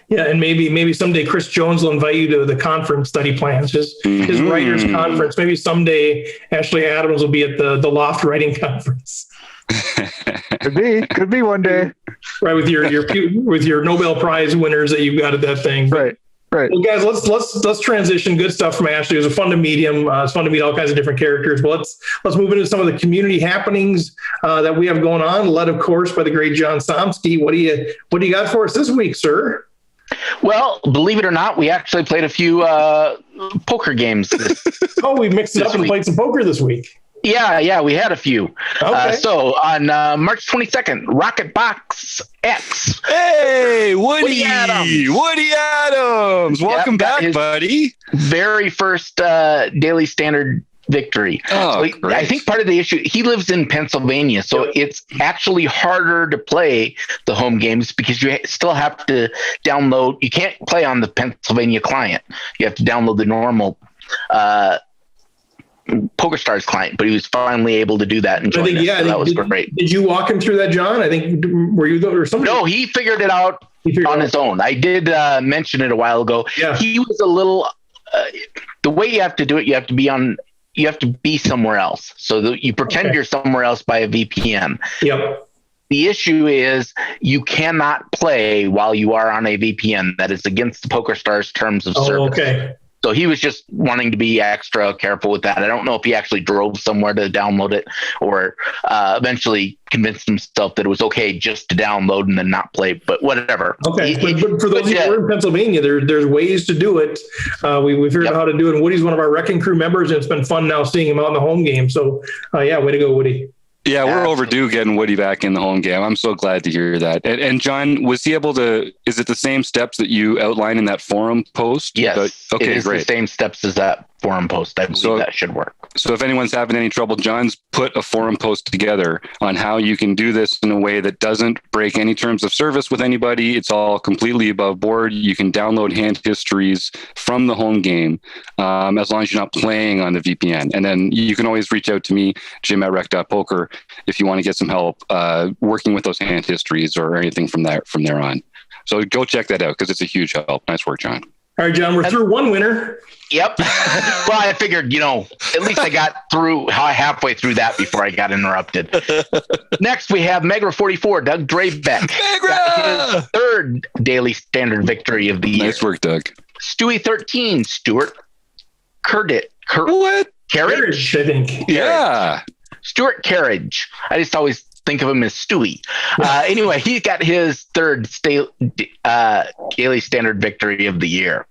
Yeah, and maybe someday Chris Jones will invite you to the conference that he plans, his writers conference. Maybe someday Ashley Adams will be at the Loft Writing Conference. Could be one day. Right, with your Nobel Prize winners that you've got at that thing. Right. Well, guys, let's transition. Good stuff from Ashley. It was fun to meet him. It's fun to meet all kinds of different characters. But let's move into some of the community happenings that we have going on, led, of course, by the great John Somsky. What do you got for us this week, sir? Well, believe it or not, we actually played a few poker games. We mixed it up and played some poker this week. Yeah, we had a few. Okay. So on March 22nd, Rocket Box X. Hey, Woody Adams. Welcome back, buddy. Very first Daily Standard victory. Oh, so great. I think part of the issue, he lives in Pennsylvania, so it's actually harder to play the home games because you still have to download. You can't play on the Pennsylvania client. You have to download the normal PokerStars client, but he was finally able to do that and join us. So that was great. Did you walk him through that, John? I think were you or somebody? No, he figured it out on his own. I did mention it a while ago. Yeah. He was a little. The way you have to do it, you have to be somewhere else. So that you pretend you're somewhere else by a VPN. Yep. The issue is you cannot play while you are on a VPN. That is against the PokerStars terms of service. Okay. So he was just wanting to be extra careful with that. I don't know if he actually drove somewhere to download it or eventually convinced himself that it was okay just to download and then not play, but whatever. Okay. But for those of you who are in Pennsylvania, there's ways to do it. We figured out how to do it. And Woody's one of our Wrecking Crew members, and it's been fun now seeing him out in the home game. So way to go, Woody. Yeah, we're overdue getting Woody back in the home game. I'm so glad to hear that. And John, was he able to, is it the same steps that you outline in that forum post? Yes. Okay, it is great. The same steps as that forum post. I believe that should work. So if anyone's having any trouble, John's put a forum post together on how you can do this in a way that doesn't break any terms of service with anybody. It's all completely above board. You can download hand histories from the home game as long as you're not playing on the VPN. And then you can always reach out to me, jim@rec.poker, if you want to get some help working with those hand histories or anything from there on. So go check that out because it's a huge help. Nice work, John. All right, John, we're through one winner. Yep. Well, I figured, at least I got through halfway through that before I got interrupted. Next, we have Megra44, Doug Drabeck. Got his third Daily Standard victory of the year. Nice work, Doug. Stewie 13, Stuart Carriage, I think. Yeah. Stuart Carriage. I just always think of him as Stewie. Anyway, he got his third Daily Standard victory of the year.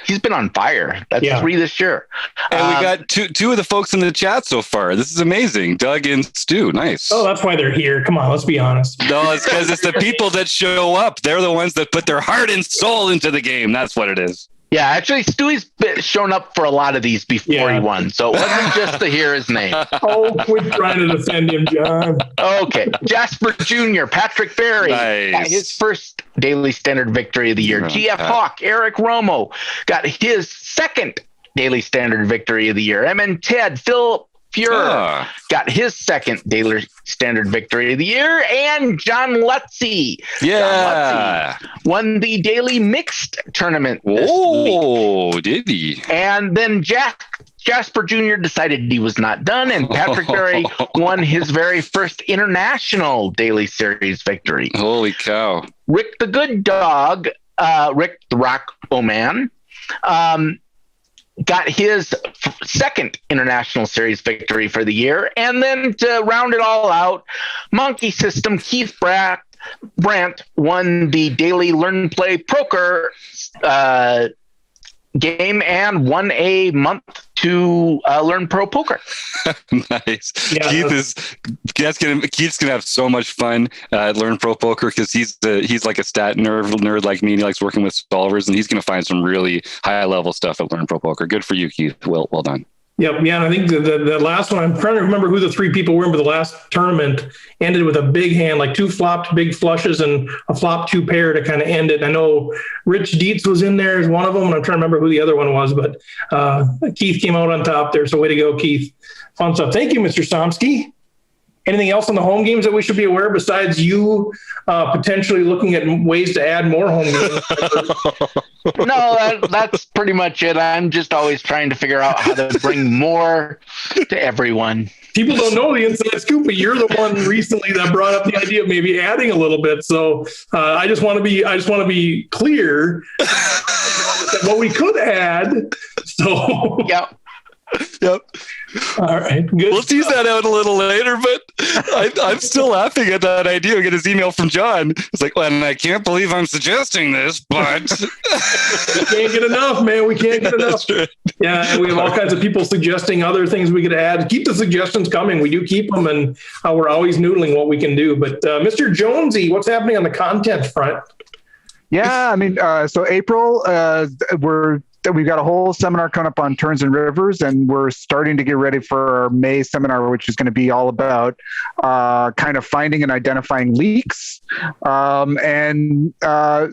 He's been on fire. That's 3 this year. And we got two of the folks in the chat so far. This is amazing. Doug and Stu. Nice. Oh, that's why they're here. Come on, let's be honest. No, it's because it's the people that show up. They're the ones that put their heart and soul into the game. That's what it is. Yeah, actually, Stewie's shown up for a lot of these before he won, so it wasn't just to hear his name. Oh, quit trying to defend him, John. Okay, Jasper Jr., Patrick Berry, got his first Daily Standard victory of the year. GF Hawk, Eric Romo, got his second Daily Standard victory of the year. MN Ted, Phil Fuhrer got his second Daily Standard victory of the year, and John Lutzy. Won the Daily Mixed tournament this week. Did he? And then Jasper Jr. decided he was not done, and Patrick Berry won his very first international Daily Series victory. Holy cow. Rick the Good Dog, Rick the Rock Oman, got his second International Series victory for the year. And then to round it all out, Monkey System, Keith Brandt won the Daily Learn Play Poker game and won a month to learn pro poker. Nice. Yeah. Keith's gonna have so much fun at Learn Pro Poker because he's like a stat nerd like me. And he likes working with solvers, and he's gonna find some really high level stuff at Learn Pro Poker. Good for you, Keith. Well done. Yep. Yeah. And I think the last one, I'm trying to remember who the three people were, but the last tournament ended with a big hand, like two flopped big flushes and a flop two pair to kind of end it. I know Rich Dietz was in there as one of them, and I'm trying to remember who the other one was, but Keith came out on top there. So way to go, Keith. Fun stuff. Thank you, Mr. Somsky. Anything else on the home games that we should be aware besides you potentially looking at ways to add more home games? No, that's pretty much it. I'm just always trying to figure out how to bring more to everyone. People don't know the inside scoop, but you're the one recently that brought up the idea of maybe adding a little bit. So I just want to be clear that what we could add. So Yep. All right. Good. We'll tease that out a little later, but I'm still laughing at that idea. We get his email from John. It's like, well, and I can't believe I'm suggesting this, but we can't get enough, man. We can't get enough. Right. Yeah, and we have all kinds of people suggesting other things we could add. Keep the suggestions coming. We do keep them, and we're always noodling what we can do. But Mr. Jonesy, what's happening on the content front? Yeah, I mean, so April, we've got a whole seminar coming up on turns and rivers, and we're starting to get ready for our May seminar, which is going to be all about kind of finding and identifying leaks. And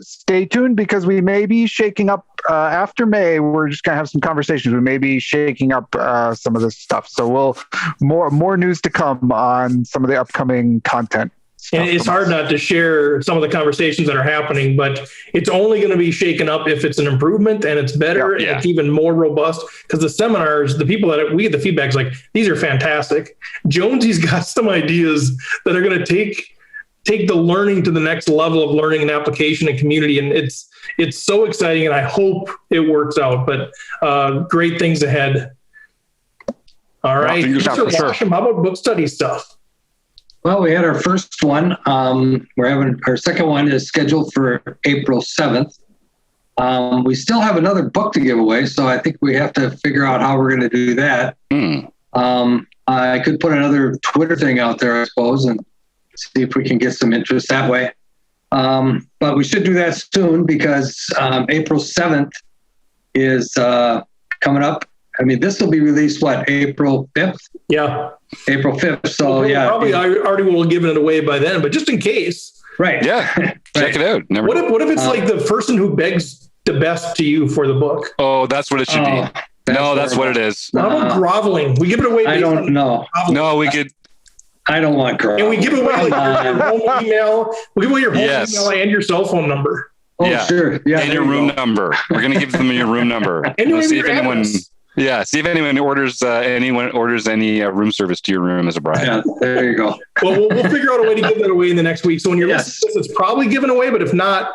stay tuned because we may be shaking up after May. We're just going to have some conversations. We may be shaking up some of this stuff. So more news to come on some of the upcoming content. And it's hard not to share some of the conversations that are happening, but it's only going to be shaken up if it's an improvement and it's better and it's even more robust. Because the seminars, the people that we get the feedback is like, these are fantastic. Jonesy's got some ideas that are going to take the learning to the next level of learning and application and community. And it's so exciting, and I hope it works out. But great things ahead. All right, Mr. Washam, how about book study stuff? Well, we had our first one. We're having our second one is scheduled for April 7th. We still have another book to give away, so I think we have to figure out how we're going to do that. I could put another Twitter thing out there, I suppose, and see if we can get some interest that way. But we should do that soon because April 7th is coming up. I mean, this will be released, April 5th? Yeah. April 5th. So, well, probably I already will have given it away by then, but just in case. Right. Yeah. Check it out. What if it's like the person who begs the best to you for the book? Oh, that's what it should be. That's what it is. How about groveling? We give it away. I don't know. No, we could. I don't want groveling. And we give away your home email. We give away your home email and your cell phone number. Oh, sure. Yeah. And your room number. We're going to give them your room number. And see if anyone. Yeah, see if anyone orders any room service to your room as a bride. Yeah, there you go. Well, we'll figure out a way to give that away in the next week. So when you're listening to this, it's probably given away, but if not,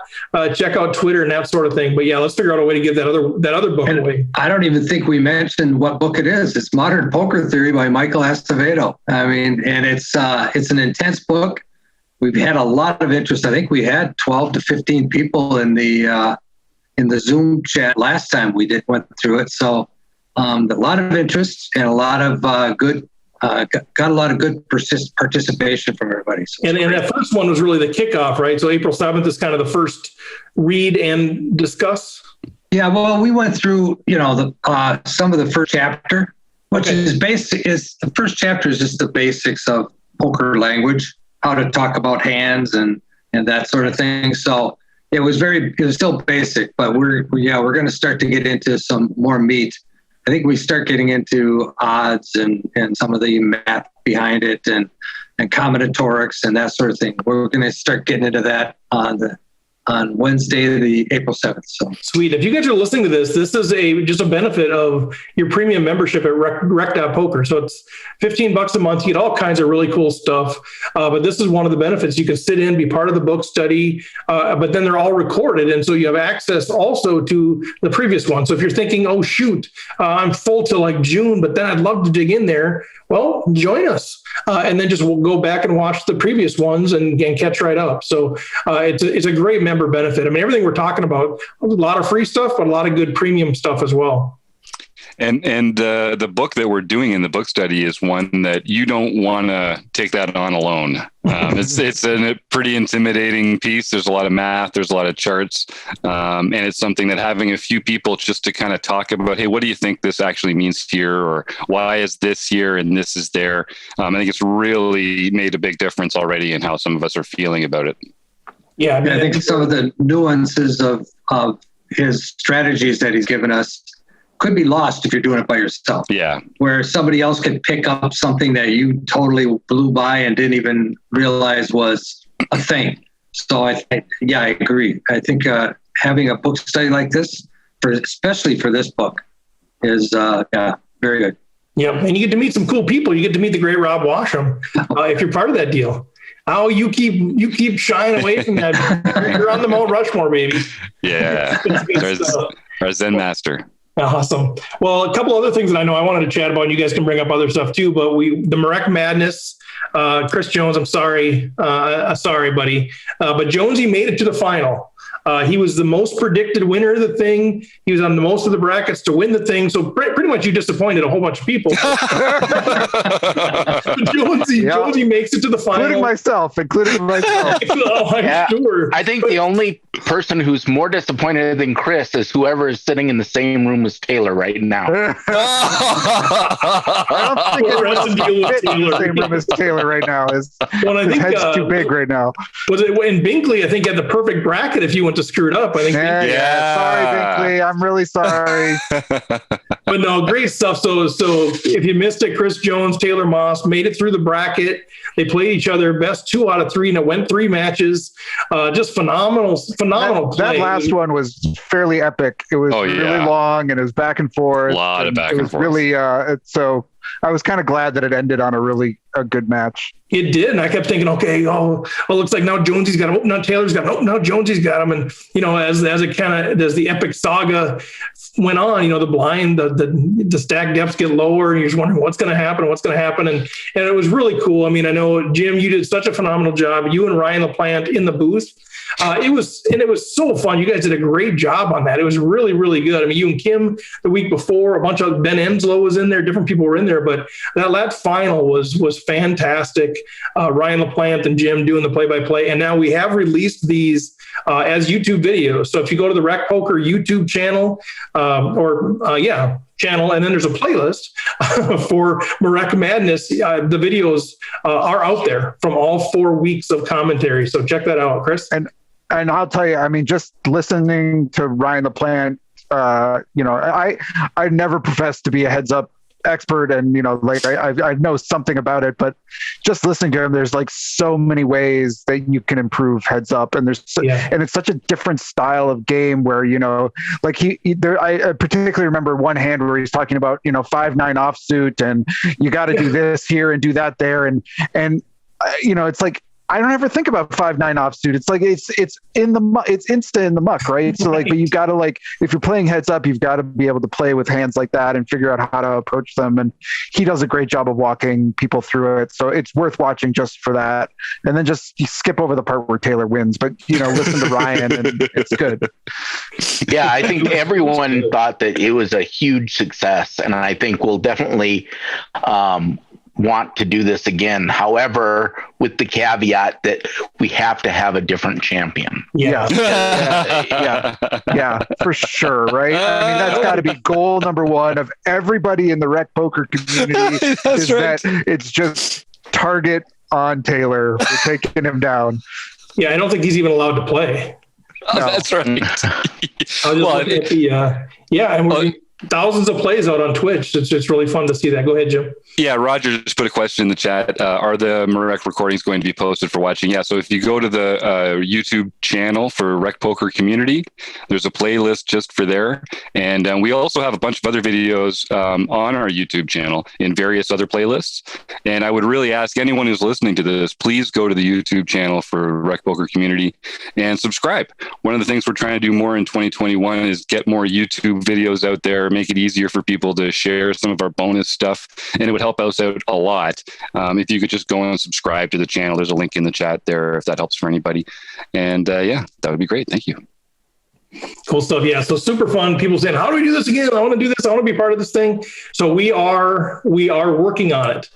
check out Twitter and that sort of thing. But yeah, let's figure out a way to give that other book away. I don't even think we mentioned what book it is. It's Modern Poker Theory by Michael Acevedo. I mean, and it's an intense book. We've had a lot of interest. I think we had 12 to 15 people in the Zoom chat last time we went through it. So. A lot of interest and a lot of good participation from everybody. So and that first one was really the kickoff, right? So April 7th is kind of the first read and discuss. Yeah, well, we went through, some of the first chapter, which is basic. The first chapter is just the basics of poker language, how to talk about hands and that sort of thing. So it was still basic, but we're going to start to get into some more meat. I think we start getting into odds and some of the math behind it and combinatorics and that sort of thing. We're going to start getting into that on Wednesday, the April 7th. So sweet. If you guys are listening to this is just a benefit of your premium membership at rec.poker. So it's $15 a month. You get all kinds of really cool stuff. But this is one of the benefits. You can sit in, be part of the book study, but then they're all recorded. And so you have access also to the previous one. So if you're thinking, oh, shoot, I'm full till like June, but then I'd love to dig in there. Well, join us. And then just we'll go back and watch the previous ones and catch right up. So it's a great member benefit. I mean, everything we're talking about, a lot of free stuff, but a lot of good premium stuff as well. And the book that we're doing in the book study is one that you don't want to take that on alone. It's a pretty intimidating piece. There's a lot of math. There's a lot of charts. And it's something that having a few people just to kind of talk about, hey, what do you think this actually means here? Or why is this here and this is there? I think it's really made a big difference already in how some of us are feeling about it. Yeah, I think some of the nuances of his strategies that he's given us could be lost if you're doing it by yourself. Yeah. Where somebody else could pick up something that you totally blew by and didn't even realize was a thing. So I agree. I think having a book study like this, especially for this book, is very good. Yeah, and you get to meet some cool people. You get to meet the great Rob Washam if you're part of that deal. Oh, you keep shying away from that. You're on the Mount Rushmore, baby. Yeah, our Zen master. Awesome. Well, a couple other things that I know I wanted to chat about, and you guys can bring up other stuff too, but the Murrak Madness, Chris Jones, I'm sorry, buddy. But Jonesy made it to the final. He was the most predicted winner of the thing. He was on the most of the brackets to win the thing. So pretty much you disappointed a whole bunch of people. Jonesy makes it to the final. Including myself. I'm sure. I think the only person who's more disappointed than Chris is whoever is sitting in the same room as Taylor right now. I don't think Taylor. In the same room as Taylor right now. His head's too big right now. Was it in Binkley? I think had the perfect bracket if you went to screw it up. I think. Yeah. Sorry, Binkley. I'm really sorry. But no, great stuff. So if you missed it, Chris Jones, Taylor Moss made it through the bracket. They played each other best 2 out of 3, and it went 3 matches. Just phenomenal play. That last one was fairly epic. It was really long, and it was back and forth. A lot of back and forth. It was really so. I was kind of glad that it ended on a good match. It did, and I kept thinking, okay, looks like now Jonesy's got him. Oh, now Taylor's got him. Oh, now Jonesy's got him. And as the epic saga went on, the stack depths get lower, and you're just wondering what's going to happen, and it was really cool. I mean, I know Jim, you did such a phenomenal job. You and Ryan LaPlante in the booth. It was so fun. You guys did a great job on that. It was really, really good. I mean, you and Kim the week before, a bunch of Ben Enslow was in there, different people were in there, but that final was fantastic. Ryan LaPlante and Jim doing the play-by-play. And now we have released these as YouTube videos. So if you go to the Rec Poker YouTube channel channel, and then there's a playlist for Murrak Madness. The videos are out there from all 4 weeks of commentary. So check that out, Chris. And I'll tell you, I mean, just listening to Ryan LaPlante, I never professed to be a heads up expert, and I know something about it, but just listening to him, there's like so many ways that you can improve heads up, and and it's such a different style of game where I particularly remember one hand where he's talking about 5-9 offsuit, and you got to do this here and do that there, and it's like I don't ever think about 5-9 offsuit. It's like it's insta in the muck, right? So but you've got to if you're playing heads up, you've got to be able to play with hands like that and figure out how to approach them. And he does a great job of walking people through it. So it's worth watching just for that. And then just you skip over the part where Taylor wins, but listen to Ryan and it's good. Yeah, I think everyone thought that it was a huge success, and I think we'll definitely want to do this again. However, with the caveat that we have to have a different champion. Yeah, for sure. Right. I mean, that's got to be goal number 1 of everybody in the Rec Poker community. That it's just target on Taylor. We're taking him down. Yeah, I don't think he's even allowed to play. No. That's right. And we're thousands of plays out on Twitch. It's really fun to see that. Go ahead, Jim. Yeah, Roger just put a question in the chat. Are the Murrak recordings going to be posted for watching? Yeah, so if you go to the YouTube channel for Rec Poker Community, there's a playlist just for there. And we also have a bunch of other videos on our YouTube channel in various other playlists. And I would really ask anyone who's listening to this, please go to the YouTube channel for Rec Poker Community and subscribe. One of the things we're trying to do more in 2021 is get more YouTube videos out there, make it easier for people to share some of our bonus stuff, and it would help us out a lot if you could just go and subscribe to the channel. There's a link in the chat there if that helps for anybody, and that would be great. Thank you. Cool stuff. Yeah. So super fun. People saying, how do we do this again? I want to do this. I want to be part of this thing. So we are working on it.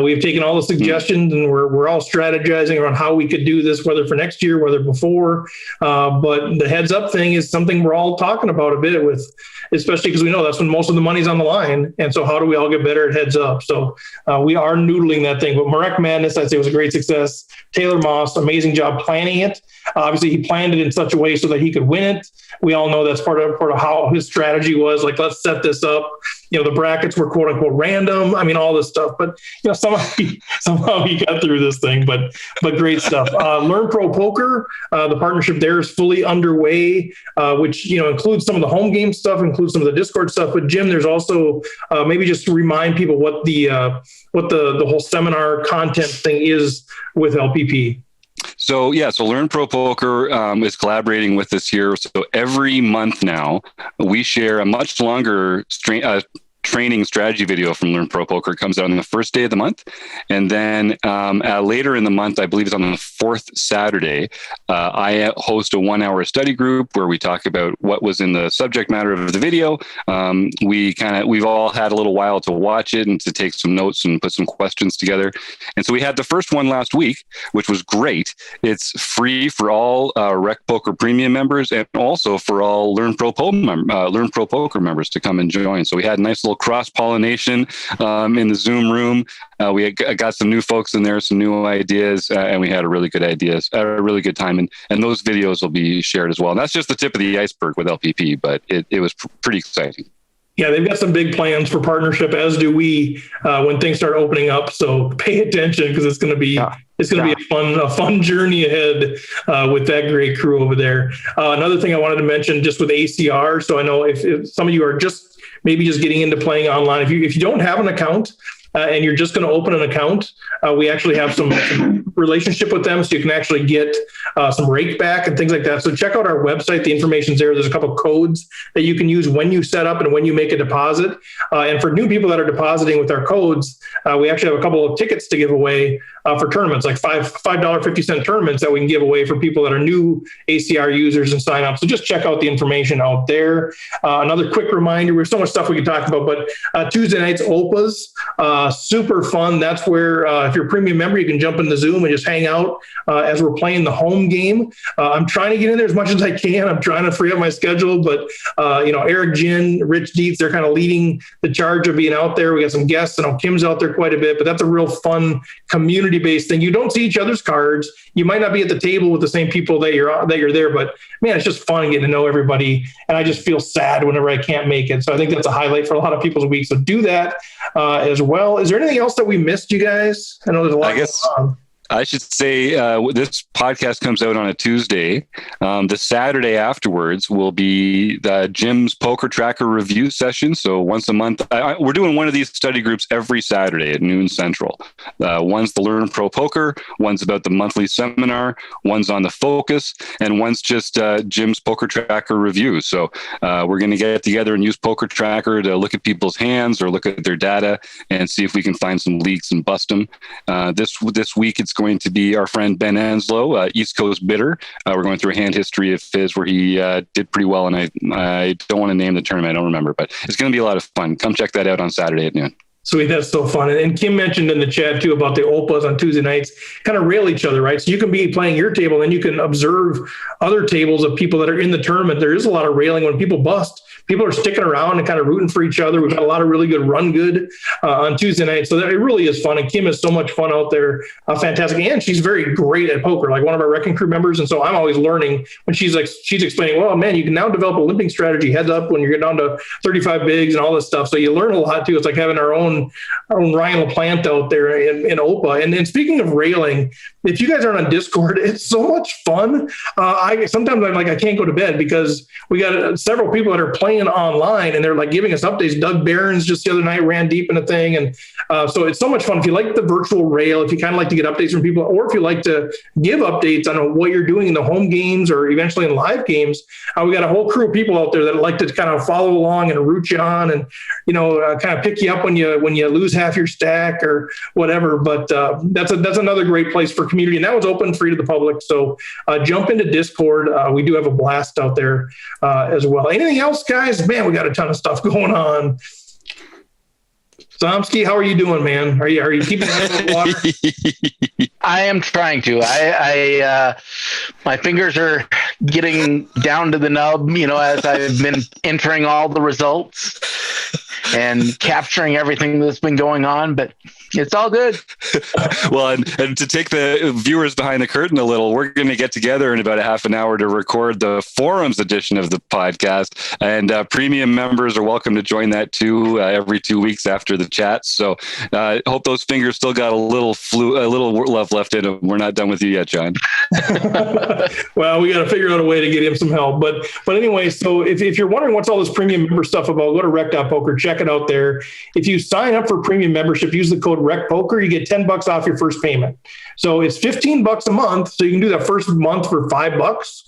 We've taken all the suggestions and we're all strategizing around how we could do this, whether for next year, whether before. But the heads up thing is something we're all talking about a bit with, especially because we know that's when most of the money's on the line. And so how do we all get better at heads up? So we are noodling that thing. But Murrak Madness, I'd say, was a great success. Taylor Moss, amazing job planning it. Obviously, he planned it in such a way so that he could win it. We all know that's part of how his strategy was. Like, let's set this up. The brackets were quote unquote random. I mean, all this stuff. But somehow he got through this thing. But great stuff. Learn Pro Poker, the partnership there is fully underway, which includes some of the home game stuff, includes some of the Discord stuff. But Jim, there's also maybe just to remind people what the whole seminar content thing is with LPP. So Learn Pro Poker is collaborating with us here. So every month now, we share a much longer training strategy video from Learn Pro Poker. It comes out on the first day of the month. And then later in the month, I believe it's on the fourth Saturday, I host a 1 hour study group where we talk about what was in the subject matter of the video. We've all had a little while to watch it and to take some notes and put some questions together. And so we had the first one last week, which was great. It's free for all Rec Poker Premium members and also for all Learn Pro Poker members to come and join. So we had a nice little cross-pollination in the Zoom room. We got some new folks in there, some new ideas, and we had a really good time. And those videos will be shared as well. And that's just the tip of the iceberg with LPP, but it was pretty exciting. Yeah, they've got some big plans for partnership, as do we, when things start opening up. So pay attention because it's going to be a fun journey ahead with that great crew over there. Another thing I wanted to mention, just with ACR. So I know if some of you are just getting into playing online, if you don't have an account and you're just going to open an account, we actually have some relationship with them, so you can actually get some rake back and things like that. So check out our website. The information's there. There's a couple of codes that you can use when you set up and when you make a deposit. And for new people that are depositing with our codes, we actually have a couple of tickets to give away for tournaments, like $5.50 tournaments that we can give away for people that are new ACR users and sign up. So just check out the information out there. Another quick reminder, there's so much stuff we could talk about, but Tuesday nights OPAs, super fun. That's where if you're a premium member, you can jump into Zoom and just hang out as we're playing the home game. I'm trying to get in there as much as I can. I'm trying to free up my schedule, but Eric Jin, Rich Dietz, they're kind of leading the charge of being out there. We got some guests. I know Kim's out there quite a bit, but that's a real fun community-based thing. You don't see each other's cards. You might not be at the table with the same people that you're there, but man, it's just fun getting to know everybody. And I just feel sad whenever I can't make it. So I think that's a highlight for a lot of people's week. So do that as well. Is there anything else that we missed, you guys? I know there's a lot going on. I should say this podcast comes out on a Tuesday. The Saturday afterwards will be Jim's Poker Tracker review session. So once a month, we're doing one of these study groups every Saturday at noon Central. One's the Learn Pro Poker, one's about the monthly seminar, one's on the focus, and one's just Jim's Poker Tracker review. So we're going to get together and use Poker Tracker to look at people's hands or look at their data and see if we can find some leaks and bust them. This week, it's going to be our friend Ben Anslow, East Coast Bidder. We're going through a hand history of his where he did pretty well, and I don't want to name the tournament. I don't remember, but it's going to be a lot of fun. Come check that out on Saturday at noon. Sweet, that's so fun. And Kim mentioned in the chat too about the OPAs on Tuesday nights, kind of rail each other, right? So you can be playing your table, and then you can observe other tables of people that are in the tournament. There is a lot of railing when people bust. People are sticking around and kind of rooting for each other. We've got a lot of really good run good on Tuesday night. So it really is fun. And Kim is so much fun out there. Fantastic. And she's very great at poker, like one of our Wrecking Crew members. And so I'm always learning when she's explaining, well, man, you can now develop a limping strategy heads up when you get down to 35 bigs and all this stuff. So you learn a lot too. It's like having our own Ryan LaPlante out there in OPA. And speaking of railing, if you guys aren't on Discord, it's so much fun. Sometimes I'm like, I can't go to bed because we got several people that are playing playing online, and they're like giving us updates. Doug Barron's just the other night ran deep in a thing. And so it's so much fun. If you like the virtual rail, if you kind of like to get updates from people, or if you like to give updates on what you're doing in the home games or eventually in live games, we got a whole crew of people out there that like to kind of follow along and root you on and, kind of pick you up when you lose half your stack or whatever. But that's another great place for community. And that was open free to the public. So jump into Discord. We do have a blast out there as well. Anything else, guys? Man, we got a ton of stuff going on. Somsky, how are you doing, man? Are you keeping your head in water? I am trying to. I my fingers are getting down to the nub, as I've been entering all the results and capturing everything that's been going on, but it's all good. Well, and to take the viewers behind the curtain a little, we're going to get together in about a half an hour to record the forums edition of the podcast, and premium members are welcome to join that too every 2 weeks after the chat. So hope those fingers still got a little love left in them. We're not done with you yet, John. Well, we got to figure out a way to get him some help. But anyway, so if you're wondering what's all this premium member stuff about, go to rec.poker, check it out there. If you sign up for premium membership, use the code RECPOKER, you get $10 off your first payment. So it's $15 a month. So you can do that first month for $5.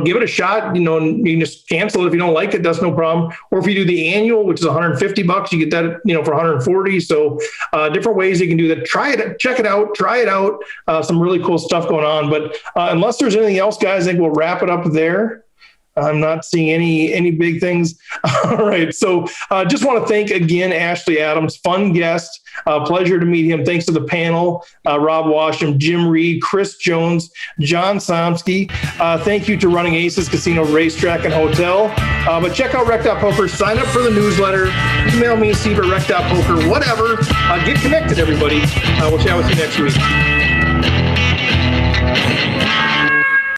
Give it a shot, and you can just cancel it if you don't like it. That's no problem. Or if you do the annual, which is $150, you get that, for $140. So different ways you can do that. Try it, check it out, try it out. Some really cool stuff going on. But unless there's anything else, guys, I think we'll wrap it up there. I'm not seeing any big things. All right. So just want to thank again, Ashley Adams, fun guest. Pleasure to meet him. Thanks to the panel, Rob Washam, Jim Reed, Chris Jones, John Somsky. Thank you to Running Aces Casino, Racetrack, and Hotel. But check out Rec.Poker. Sign up for the newsletter. Email me, Steve at Rec.Poker, whatever. Get connected, everybody. We'll chat with you next week.